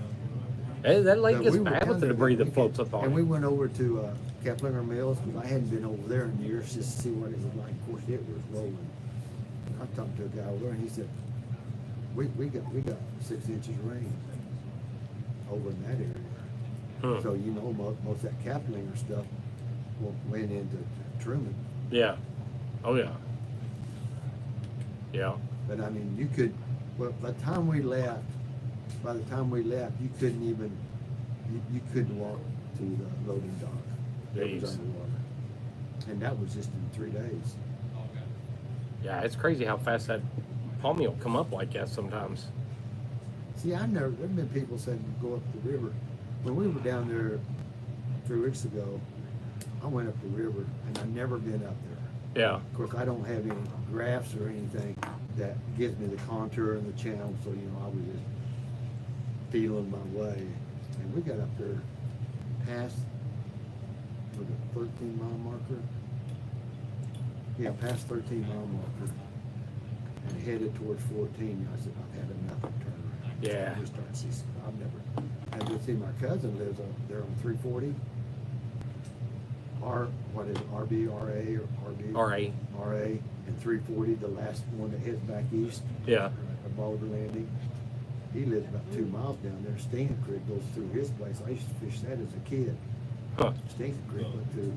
Hey, that lake But gets we were bad down with the there debris that that floats up on And it. we went over to Keplinger Mills, because I hadn't been over there in years just to see what it was like. Of course, it was rolling. I talked to a guy over there, and he said, we got 6 inches of rain over in that area. Huh. So most of that Keplinger stuff went into Truman. Yeah. Oh yeah. Yeah. But I mean, you could. Well, by the time we left, you couldn't even. You couldn't walk to the loading dock. It was Jeez. underwater, and that was just in 3 days. Yeah, it's crazy how fast that palmy will come up like that sometimes. See, there've been people saying go up the river. When we were down there 3 weeks ago, I went up the river, and I've never been up there. Yeah. Of course, I don't have any graphs or anything that gives me the contour and the channel, so I was just feeling my way. And we got up there past with a 13-mile marker. Yeah, past 13-mile marker, and headed towards 14. I said, I've had enough of turn around. Yeah. We started to see. I did see my cousin lives up there on 340. What is it, RB, RA, or RB? RA, and 340, the last one that heads back east. Yeah. Of Baldwin Landing. He lives about 2 miles down there. Stinking Creek goes through his place. I used to fish that as a kid. Huh. Stinking Creek went to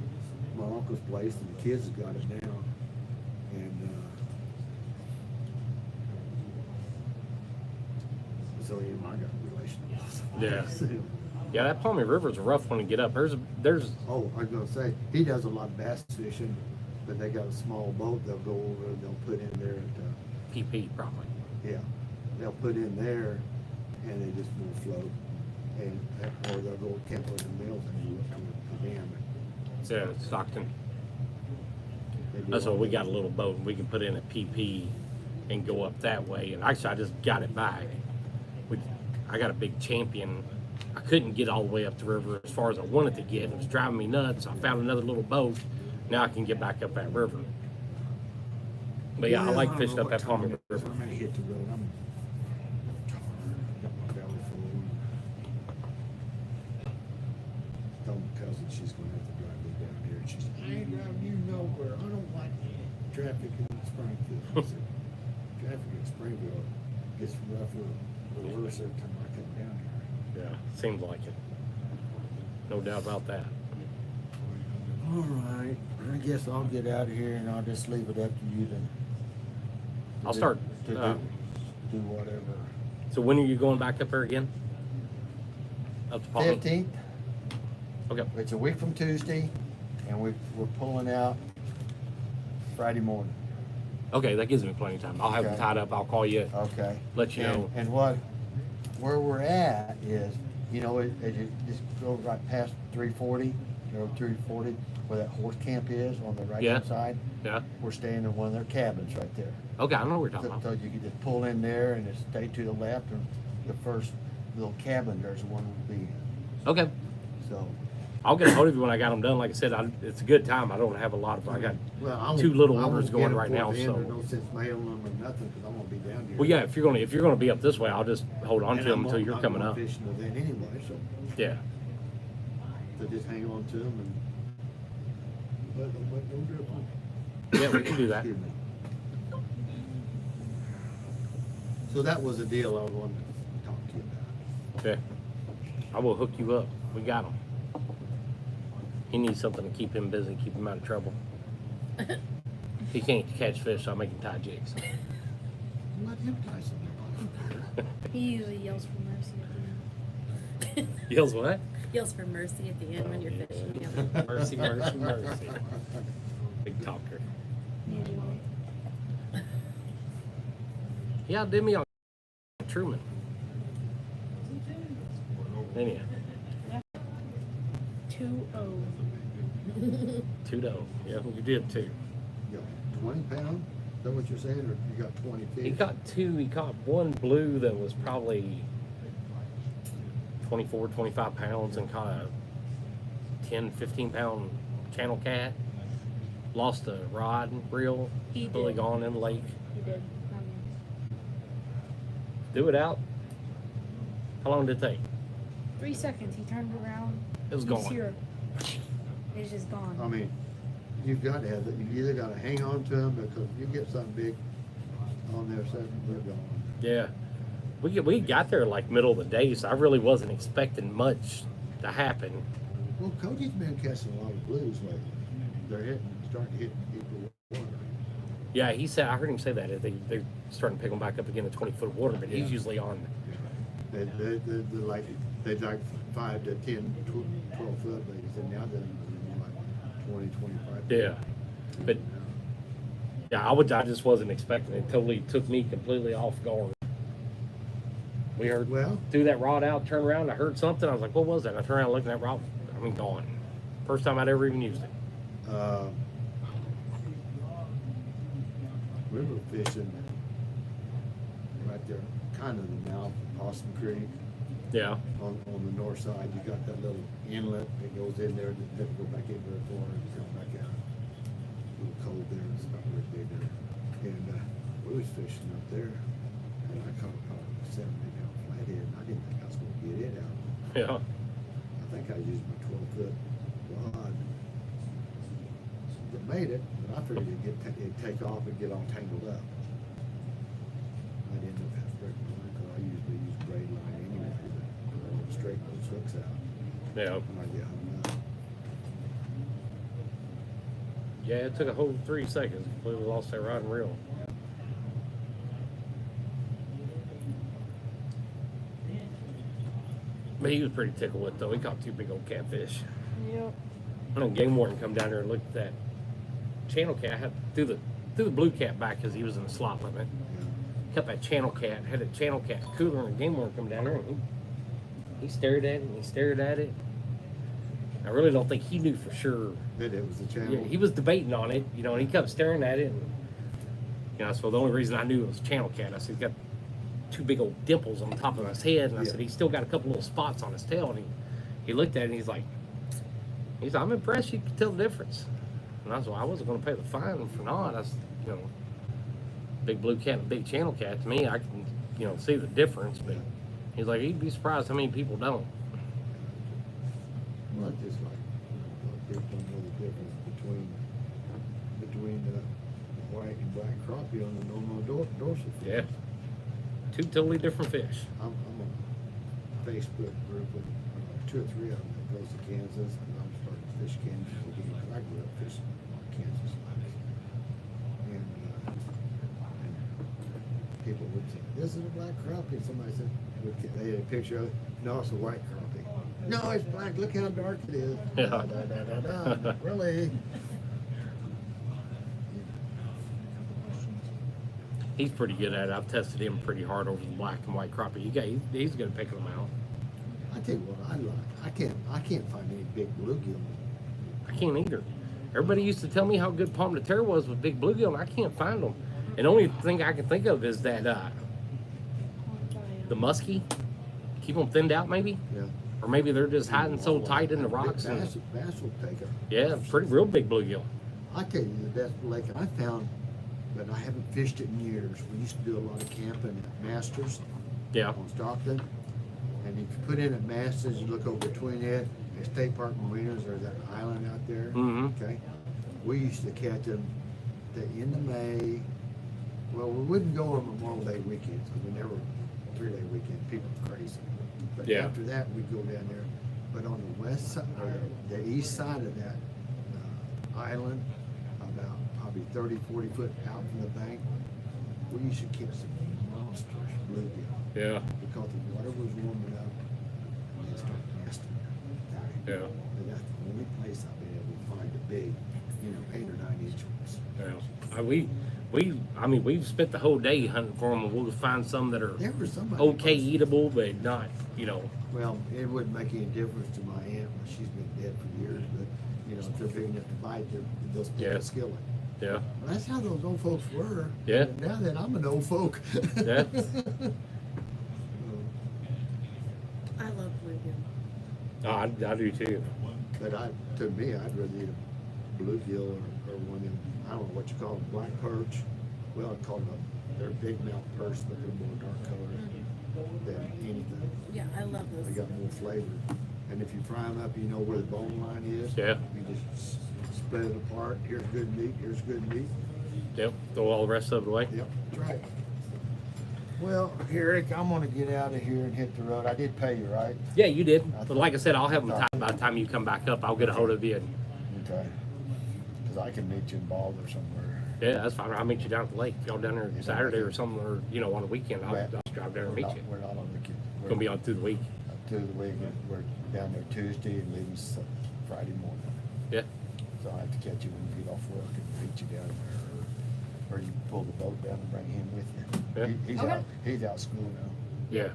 my uncle's place, and the kids have got it now. And so I got a relationship. Yeah. Yeah, that Palmy River's a rough one to get up. There's Oh, I was gonna say, he does a lot of bass fishing, but they got a small boat they'll go over and they'll put in there at, PP probably. yeah, they'll put in there and they just will float. and or they'll go camp with the mills and go up to the dam. Yeah, Stockton. They do That's all why we that. got a little boat and we can put in a PP and go up that way. And actually, I just got it back. I got a big Champion. I couldn't get all the way up the river as far as I wanted to get. It was driving me nuts. I found another little boat. Now I can get back up that river. But yeah, I like don't fishing know up what that Palmer time it is. River. I'm gonna hit the road. I'm tired. Got my belly full. Told my cousin she's gonna have to drive me down here. And she said, I ain't driving you nowhere. I don't like traffic in Springfield. I said, traffic in Springfield gets rougher or worse every time I come down here. Yeah, seems like it. No doubt about that. All right, I guess I'll get out of here and I'll just leave it up to you to. I'll start. To do whatever. So when are you going back up there again? Up to Palmer? 15th. Okay. It's a week from Tuesday, and we're pulling out Friday morning. Okay, that gives me plenty of time. I'll have it Okay. tied up. I'll call you. Okay. Let you know. And where we're at is, you know, as you just go right past 340, or 340, where that horse camp is on the right hand Yeah. side. Yeah. We're staying in one of their cabins right there. Okay, I know what you're talking So about. you can just pull in there and just stay to the left, and the first little cabin there's the one we'll be in. Okay. So. I'll get a hold of you when I got them done. Like I said, it's a good time. I don't have a lot of. I got two little orders going right now. So. There's no sense mailing them or nothing because I'm gonna be down here. Well, yeah. If you're gonna be up this way, I'll just hold on to them until you're coming up. Fishing with them anyway, so Yeah. just hang on to them and let them drip on. Yeah, we can do that. Excuse me. So that was the deal I wanted to talk to you about. Okay. I will hook you up. We got him. He needs something to keep him busy, keep him out of trouble. He can't catch fish, so I make him tie jigs. Let him tie something. He usually yells for mercy at the end. Yells what? Yells for mercy at the end when you're fishing. Yeah. Mercy, mercy, mercy. Big talker. He outdid me on Truman. Anyhow, 2-0. 2-0. Yeah, you did too. You got 20 pounds? Is that what you're saying, or you got 20 fish? He caught two. He caught one blue that was probably 24, 25 pounds and caught a 10, 15 pound channel cat. Lost a rod and reel. He Fully did. gone in the lake. He did. Do it out. How long did it take? 3 seconds. He turned around. It was He's gone. here. It's just gone. I mean, you've got to have it. You either got to hang on to them because if you get something big on there, so they're gone. Yeah. We got there like middle of the day, so I really wasn't expecting much to happen. Well, Cody's been catching a lot of blues lately. They're starting to hit deeper water. Yeah, he said, I heard him say that. They're starting to pick them back up again in 20-foot water, but he's usually on. They're like 5 to 10, 12 foot, but he said now they're like 20, 25. Yeah. But yeah, I just wasn't expecting it. It totally took me completely off guard. We heard, threw that rod out, turned around, I heard something. I was like, what was that? And I turned around looking at that rod. I mean, gone. First time I'd ever even used it. We were fishing right there, kind of the mouth of Possum Creek. Yeah. On the north side, you got that little inlet that goes in there, that doesn't go back into the water and come back out. A little cold there, it's not very big there. And we was fishing up there, and I caught a 7 pound flathead, and I didn't think I was gonna get it out. Yeah. I think I used my 12-foot rod. It made it, but I figured it'd take off and get all tangled up. I didn't know how to break my line, because I usually use braid line anyway, to straighten those hooks out. Yeah. When I get hung up. Yeah, it took a whole 3 seconds. Completely lost that rod and reel. But he was pretty tickled with it, though. He caught 2 big old catfish. Yep. And then game warden come down there and looked at that channel cat. I had threw the blue cat back because he was in the slot limit. Kept that channel cat, had a channel cat cooler, and game warden come down there and He stared at it and he stared at it. I really don't think he knew for sure. That it was the channel. Yeah, he was debating on it, you know, and he kept staring at it. And, you know, so the only reason I knew it was channel cat, I said, he's got two big old dimples on the top of his head. And I Yeah. said, he's still got a couple little spots on his tail. And he looked at it and he's like, I'm impressed you could tell the difference. And I was like, I wasn't going to pay the fine for not. I was, you know, big blue cat and big channel cat, to me, I can, you know, see the difference. But he's like, he'd be surprised how many people don't. Well, just like, people don't know the difference between the white and black crappie on the normal dorsal fish. Yeah. Two totally different fish. I'm on a Facebook group with 2 or 3 of them that goes to Kansas, and I'm starting to fish Kansas again, because I grew up fishing on Kansas lakes. And people would say, this is a black crappie. Somebody said, they had a picture of it. No, it's a white crappie. No, it's black. Look how dark it is. Yeah. Da, da, da, da, da. Not really. He's pretty good at it. I've tested him pretty hard over the black and white crappie. He's good at picking them out. I tell you what I like. I can't find any big bluegill. I can't either. Everybody used to tell me how good Palm de Terre was with big bluegill, and I can't find them. And the only thing I can think of is that the muskie. Keep them thinned out, maybe, Yeah. or maybe they're just hiding so tight in the rocks. And, Bass will take them. yeah, pretty real big bluegill. I tell you, the best lake I found, but I haven't fished it in years. We used to do a lot of camping at Masters Yeah. on Stockton. And if you put in at Masters, you look over between it, and State Park Marinas, there's that island out there. Mm-hmm. Okay. We used to catch them the end of May. Well, we wouldn't go on Memorial Day weekends, because we never, 3-day weekend, people are crazy. But Yeah. after that, we'd go down there. But on the west side, or the east side of that island, about probably 30, 40 foot out from the bank, we used to catch some monsters bluegill. Yeah. Because the water was warming up, and they started nesting. Yeah. And that's the only place I've been able to find a big, 8 or 9 inch ones. Yeah. We've spent the whole day hunting for them, and we'll find some that are There was somebody. okay eatable, but not, Well, it wouldn't make any difference to my aunt, well, she's been dead for years, but, if they're big enough to bite, they'll stick Yeah. a skillet. yeah. Well, that's how those old folks were. Yeah. And now that I'm an old folk. Yeah. I love bluegill. Oh, I do too. But to me, I'd rather eat a bluegill or one of them, I don't know what you call them, black perch. Well, I call them, they're big mouth perch, but they're more dark colored than anything. Yeah, I love They those. got more flavor. And if you fry them up, you know where the bone line is. Yeah. You just split it apart. Here's good meat, here's good meat. Yep. Throw all the rest of it away. Yep, that's right. Well, Eric, I'm gonna get out of here and hit the road. I did pay you, right? Yeah, you did. But like I said, I'll have them tied by the time you come back up. I'll get a hold of you. And, Okay. Because I can meet you in Bald or somewhere. yeah, that's fine. I'll meet you down at the lake. If y'all down there Saturday or something, or on a weekend, I'll just drive down and meet you. We're not on weekend. It's gonna be on through the week. Through the week. We're down there Tuesday and leaving Friday morning. Yeah. So I have to catch you when you get off work and meet you down there, or you pull the boat down and bring him with you. Yeah. He's out of school now. Yeah.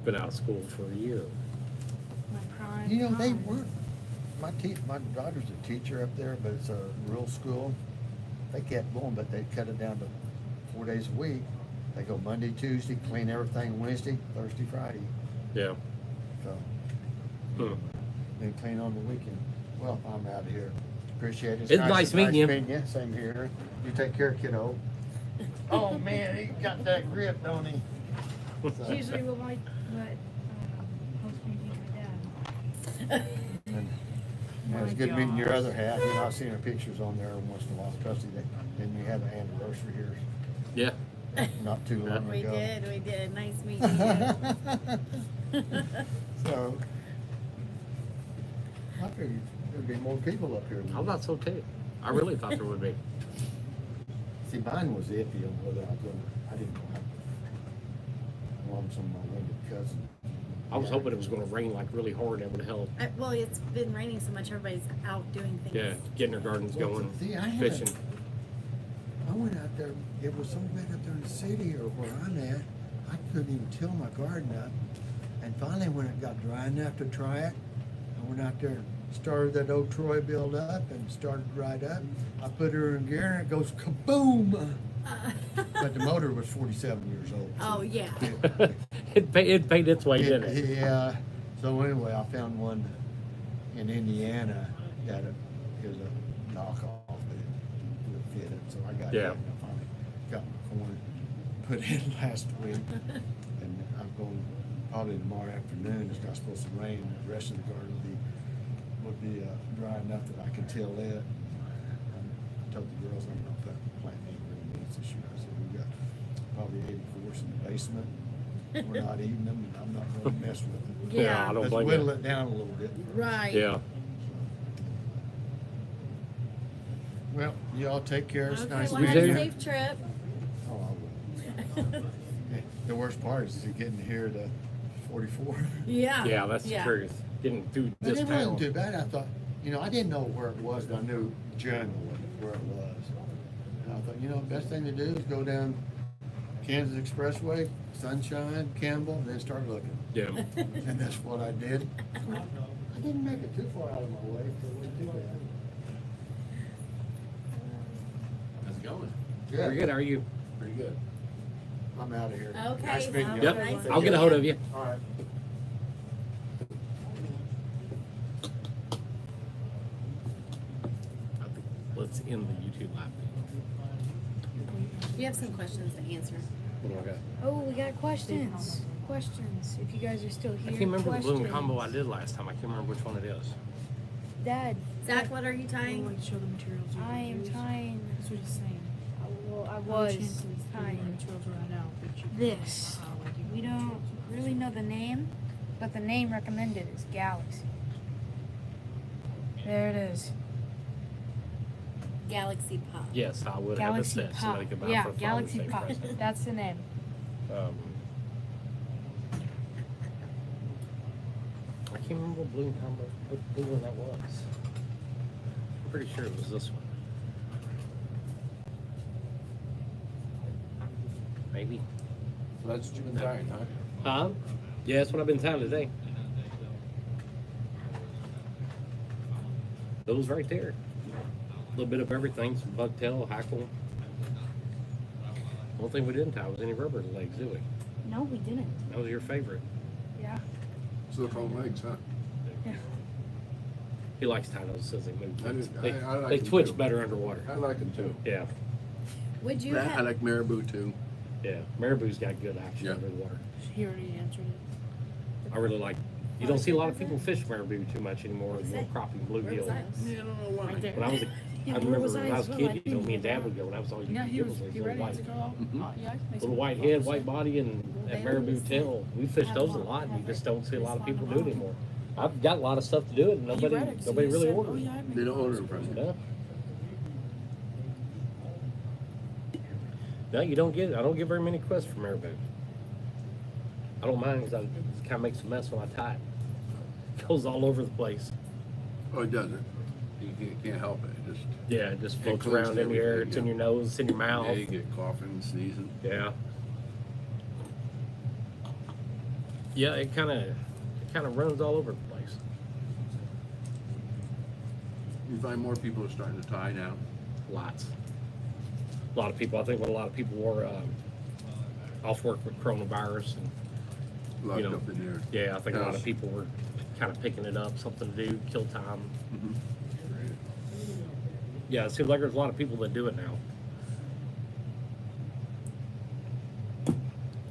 Been out of school for a year. My prime. They time. work. My daughter's a teacher up there, but it's a rural school. They kept going, but they cut it down to 4 days a week. They go Monday, Tuesday, clean everything Wednesday, Thursday, Friday. Yeah. So Hmm. then clean on the weekend. Well, I'm out of here. Appreciate it. It's nice meeting you. Same here. You take care, kiddo. Oh man, he got that grip, don't he? It's usually what helps me meet my dad. It was good meeting your other half. I've seen her pictures on there once in a while, especially then you had an anniversary here Yeah. not too long We ago. did. Nice meeting you. So, I figured there'd be more people up here. I thought so too. I really thought there would be. See, mine was iffy on whether I didn't know how long some of my wounded cousins. I was hoping it was going to rain like really hard. That would help. Well, it's been raining so much, everybody's out doing things. Yeah, getting their gardens going, See, fishing. I went out there, it was so bad up there in the city or where I'm at, I couldn't even till my garden up. And finally, when it got dry enough to try it, I went out there and started that old Troy build up and started right up. I put her in gear and it goes kaboom! But the motor was 47 years old. so Oh, yeah. It paid its way, didn't it? Yeah. So anyway, I found one in Indiana that it was a knockoff, but it would fit it. So I got Yeah. it. And I finally got my corn put in last week, and I'm going probably tomorrow afternoon. It's not supposed to rain. The rest of the garden would be dry enough that I can till it. I told the girls I'm gonna plant any green beans this year. I said we got probably 84s in the basement. We're not eating them, and I'm not going to mess with them. Yeah, I don't Let's blame whittle you. it down a little bit. Right. Yeah. Well, you all take care. It's Okay, nice well, We have a do. safe trip. Oh, I will. The worst part is getting here to 44. Yeah. Yeah, that's the truth. Getting through But this it wasn't town. too bad. I thought, I didn't know where it was, but I knew generally where it was. And I thought, best thing to do is go down Kansas Expressway, Sunshine, Campbell, then start looking. Yeah. And that's what I did. I didn't make it too far out of my way, so it wasn't too bad. How's it going? Very good. How are you? Pretty good. I'm out of here. Okay, Nice meeting well, you. Yep. Nice I'll get a hold of you. All right. Let's end the YouTube live. You have some questions to answer. What do I got? Oh, we got questions. Questions. If you guys are still here. I can't remember the balloon questions. combo I did last time. I can't remember which one it is. Dad, Zach, what are you I tying? like to show the materials. you I am use. tying. That's what he's saying. Well, I No was chance of these tying materials right now, but you- this. like you- We don't really know the name, but the name recommended is Galaxy. There it is. Galaxy Pop. Yes, I would Galaxy have it set Pop. so they could buy Yeah, for Father's Galaxy Day Pop. present. That's the name. I can't remember what balloon combo, what balloon that was. I'm pretty sure it was this one. Maybe. So that's what you've been tying, huh? Huh? Yeah, that's what I've been tying today. Those right there. A little bit of everything, some bucktail, hackle. One thing we didn't tie was any rubber legs, did we? No, we didn't. That was your favorite. Yeah. Silicone legs, huh? He likes tying those, says they move. I do- They, I like they them twitch too. better underwater. I like them too. Yeah, Would you I have? like marabou too. yeah. Marabou's got good action Yeah. underwater. He already answered it. I really like. You don't see a lot of people fish marabou too much anymore. What's You know, that? crappie, bluegill. Where was I? Yeah, I don't know why. Right there. When I was, Yeah, I where remember was when I I was as a well? I kid, you know, didn't me and know Dad that. would go, and that was all you Yeah, could he get was. was He those ready little to white, go. Yeah, I can make little some white phone head, calls. white body, and marabou tail. We fished those a lot, and you just don't see a lot of people do it anymore. I've got a lot of stuff to do it, and He nobody, read it, so nobody he really said, orders. "Oh, yeah, I'd make They a don't phone order call." them from Yeah. No, you don't get. I don't get very many requests for marabou. I don't mind because it kind of makes a mess when I tie it. It goes all over the place. Oh, it doesn't. You can't help it. It just Yeah, it just floats cleans around in the air. everything, It's in yeah. your nose, it's in your mouth. yeah, you get coughing and sneezing. Yeah. Yeah, it kind of runs all over the place. You find more people are starting to tie now. Lots. A lot of people. I think when a lot of people were off work with coronavirus, and Locked know, up in there. yeah, I think a lot of House. people were kind of picking it up, something to do, kill time. Mhm. Yeah, it seems like there's a lot of people that do it now.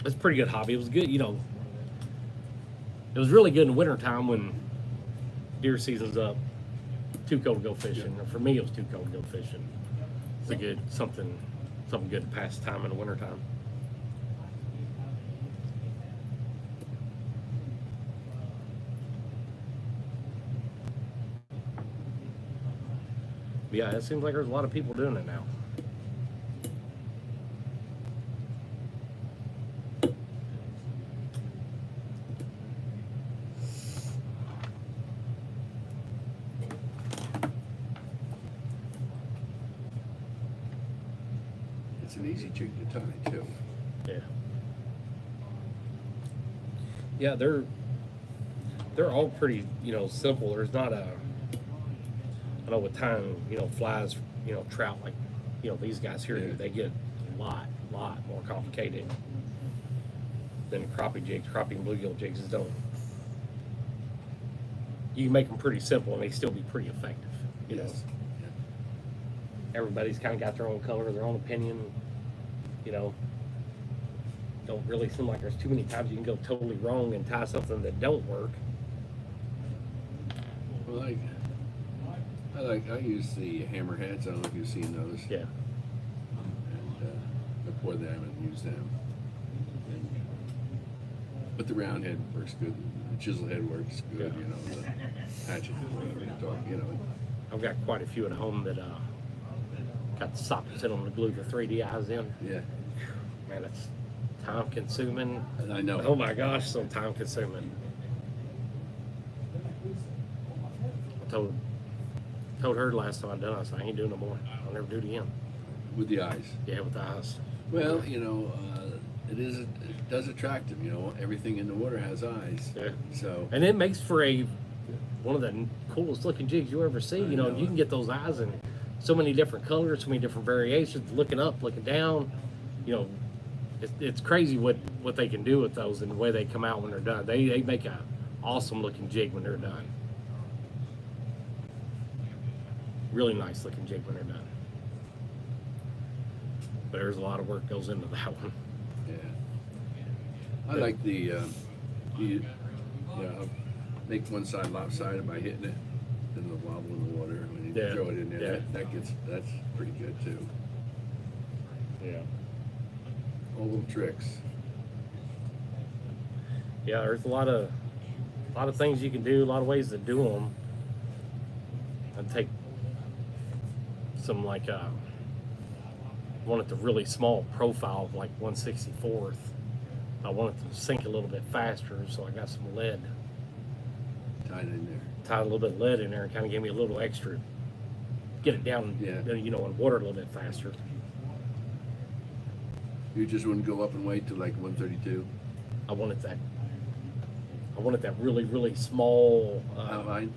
It's a pretty good hobby. It was good, you know. It was really good in the wintertime when deer season's up. Too cold to go fishing. Or for me, it was too cold to go fishing. It's a good something good to pass time in the wintertime. But yeah, it seems like there's a lot of people doing it now. It's an easy jig to tie too. Yeah. Yeah, they're all pretty, simple. There's not a, I know with time, flies, trout, like, these guys here, Yeah. they get a lot more complicated than crappie jigs. Crappie and bluegill jigs don't. You can make them pretty simple and they still be pretty effective. You know, Yes. everybody's kind of got their own color, their own opinion. Don't really seem like there's too many times you can go totally wrong and tie something that don't work. Well, I use the hammerheads. I don't know if you've seen those. Yeah. And before that, I haven't used them. But the round head works good. The chisel head works good. Yeah. The hatchet, whatever you talk. I've got quite a few at home that got the sockets in them to glue the 3D eyes in. Yeah. Man, it's time consuming. I know. Oh my gosh, so time consuming. I told her last time I done it, I said, I ain't doing no more. I'll never do it again. With the eyes. Yeah, with the eyes. Well, it does attract them. Everything in the water has eyes. Yeah. So. And it makes for one of the coolest looking jigs you ever see. I know. You can get those eyes in so many different colors, so many different variations, looking up, looking down. It's crazy what they can do with those and the way they come out when they're done. They make a awesome looking jig when they're done. Really nice looking jig when they're done. But there's a lot of work goes into that one. Yeah. I like the, make one side lopsided by hitting it, then it'll wobble in the water when you Yeah. throw it in there. Yeah. That's pretty good too. Yeah. All little tricks. Yeah, there's a lot of things you can do, a lot of ways to do them. And take some want it to really small profile, like 1/64. I want it to sink a little bit faster, so I got some lead. Tied in there. Tied a little bit of lead in there and kind of gave me a little extra, get it down, Yeah. in water a little bit faster. You just wouldn't go up and wait till like 132 I wanted that really, really small. outline.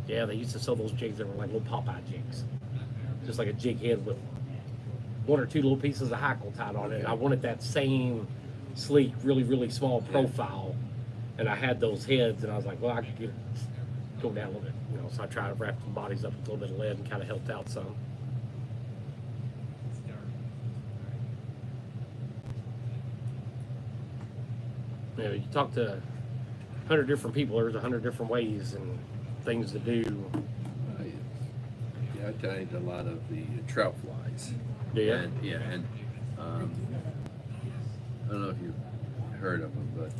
Yeah, they used to sell those jigs that were like little Popeye jigs. Just like a jig head with one or two little pieces of hackle tied on it. Okay. I wanted that same sleek, really, really small profile. And I had those heads, and I was like, well, I could go down a little bit. So I tried to wrap the bodies up with a little bit of lead and kind of helped out some. You talk to 100 different people, there's 100 different ways and things to do. I tied a lot of the trout flies. Yeah. And I don't know if you've heard of them, but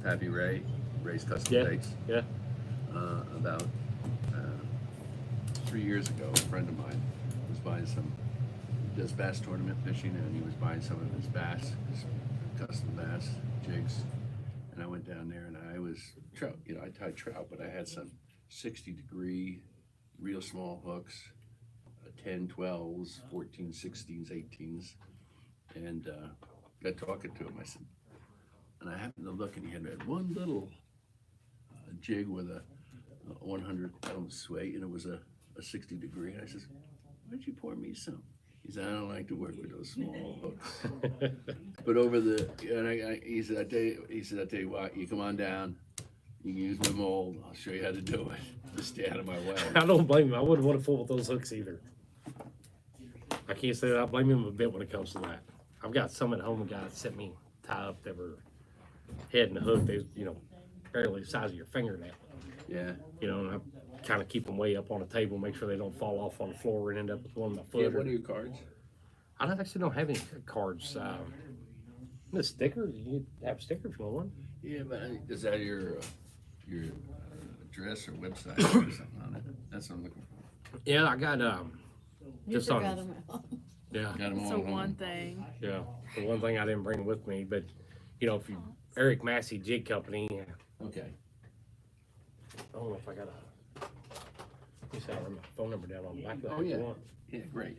Pappy Ray's Custom Yeah. Baits. Yeah. About 3 years ago, a friend of mine was buying does bass tournament fishing, and he was buying some of his bass, his custom bass jigs. And I went down there and I was trout, I tied trout, but I had some 60-degree, real small hooks, 10, 12s, 14, 16s, 18s. And got talking to him. I said, and I happened to look, and he had that one little jig with a 100-pound sway, and it was a 60-degree. I says, why'd you pour me some? He said, I don't like to work with those small hooks. But he said, I tell you what, you come on down, you can use my mold, I'll show you how to do it. Just stay out of my way. I don't blame him. I wouldn't want to fool with those hooks either. I can't say that I blame him a bit when it comes to that. I've got some at home, a guy that sent me tie up that were head and the hook, they, barely the size of your fingernail. Yeah. And I kind of keep them way up on the table, make sure they don't fall off on the floor and end up with one in my Yeah, foot. what are your cards? I actually don't have any cards. The stickers, you have stickers for one. Yeah, but is that your address or website or something on it? That's what I'm looking for. Yeah, I got You just forgot on. them at home. Yeah, Got them all So at home. one thing. yeah. The one thing I didn't bring with me, but if you Eric Massey Jig Company. Okay. I don't know if I got you said I wrote my phone number down on the back of that. Oh, if you yeah. want. Yeah, great.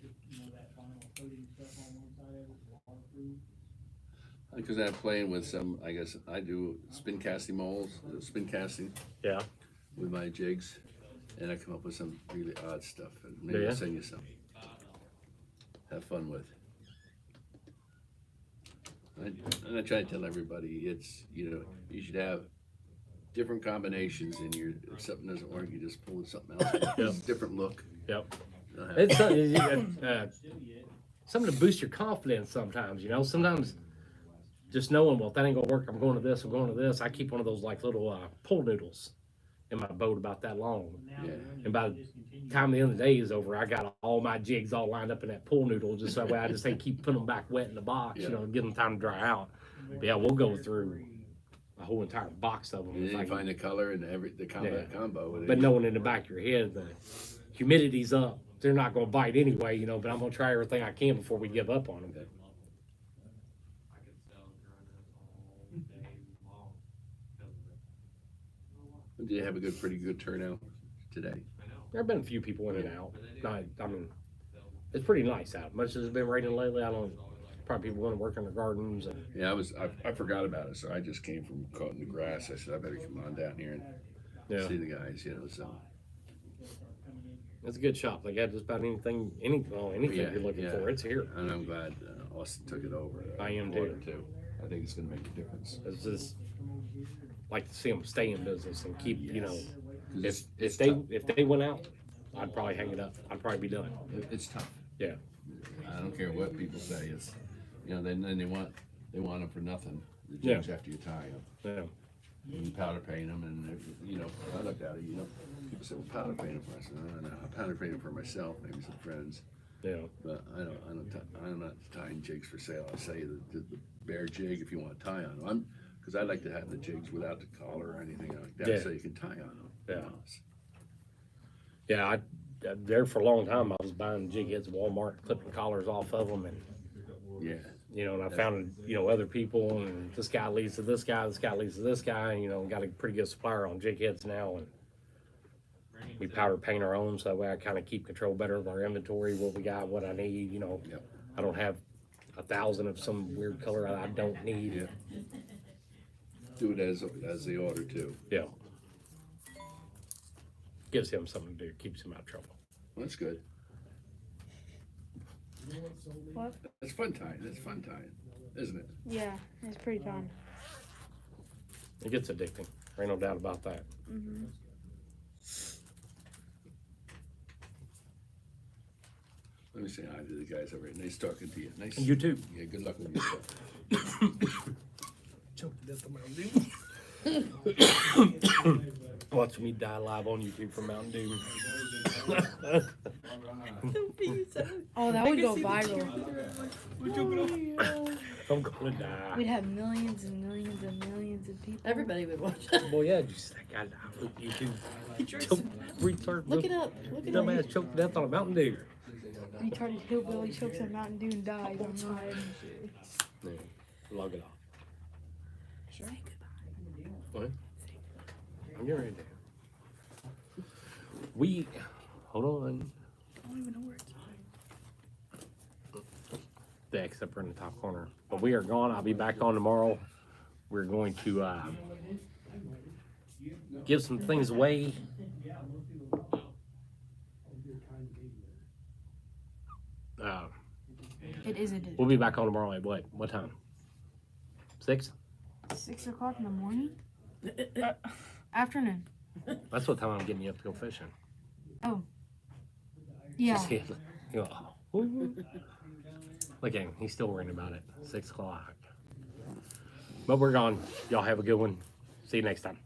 Because I'm playing with some, I guess I do spin casting spin casting Yeah. with my jigs, and I come up with some really odd stuff. And maybe Yeah. I'll send you some. Have fun with. And I try to tell everybody, it's, you know, you should have different combinations in your, if something doesn't work, you just pull something else. Yep. Different look. Yep. You'll have- It's something to boost your confidence sometimes, you know. Sometimes just knowing, well, if that ain't gonna work, I'm going to this, I'm going to this. I keep one of those like little pool noodles in my boat about that long. Yeah. And by the time the end of the day is over, I got all my jigs all lined up in that pool noodle, just that way I just ain't keep putting them back wet in the box, Yeah. you know, give them time to dry out. But yeah, we'll go through a whole entire box of them. And if then I you can- find the color and the combo. with it. But knowing in the back of your head the humidity's up, they're not gonna bite anyway, you know, but I'm gonna try everything I can before we give up on them. Did you have a pretty good turnout today? There have been a few people in and out. I mean, it's pretty nice out. Much as it's been raining lately, I don't, probably people want to work in their gardens. And Yeah, I forgot about it, so I just came from cutting the grass. I said I better come on down here and yeah, see the guys, you know. So it's a good shop. They got just about anything Yeah, you're looking yeah. for. It's here. and I'm glad Austin took it over. I am Florida, too. I think it's going to make a difference. It's just like to see them stay in business and keep, you know, 'Cause if tough. they went out, I'd probably hang it up. I'd probably be done. It's tough. Yeah. I don't care what people say. It's, you know, then they want them for nothing. The Yeah. jigs after you tie them. Yeah. And you powder paint them, and you know, I looked at it. You know, people say, "Well, powder paint them for us." No, I powder paint them for myself, maybe some friends. Yeah. But I'm not tying jigs for sale. I say the bare jig if you want to tie on them. Because I like to have the jigs without the collar or anything like that, Yeah. so you can tie on them. Yeah. Yeah, there for a long time, I was buying jig heads at Walmart, clipping collars off of them, and Yeah. you know, and I found, you know, other people, and this guy leads to this guy, this guy leads to this guy, and, you know, got a pretty good supplier on jig heads now, and we powder paint our own, so that way I kind of keep control better of our inventory, what we got, what I need, you know. Yep. I don't have 1,000 of some weird color I don't need. Yeah. Do it as they order too. Yeah. Gives him something to do, keeps him out of trouble. Well, that's good. What? That's fun tying. That's fun tying, isn't it? Yeah, it's pretty fun. It gets addicting. There ain't no doubt about that. Mm-hmm. Let me say hi to the guys over here. Nice talking to you. Nice. You too. Yeah, good luck with your stuff. Choked to death on Mountain Dew. Watch me die live on YouTube for Mountain Dew. Oh, that would go viral. I'm gonna die. We'd have millions and millions and millions of people. Everybody would watch that. Well, yeah, just that guy died on YouTube. Choked, retard. Look it up. Look it up. Dumbass choked to death on a Mountain Dew. Retarded hillbilly chokes on Mountain Dew and dies on time. Yeah, log it off. Sure. What? I'm getting ready to. Hold on. I don't even know where it's The X up in the top corner. But we are gone. I'll be back on tomorrow. We're going to give some things away. It is a day. We'll be back on tomorrow at what time? 6? 6 o'clock in the morning? Afternoon. That's what time I'm getting you up to go fishing. Oh. Yeah. You go, oh. Ooh. Look at him. He's still worrying about it. 6 o'clock. But we're gone. Y'all have a good one. See you next time.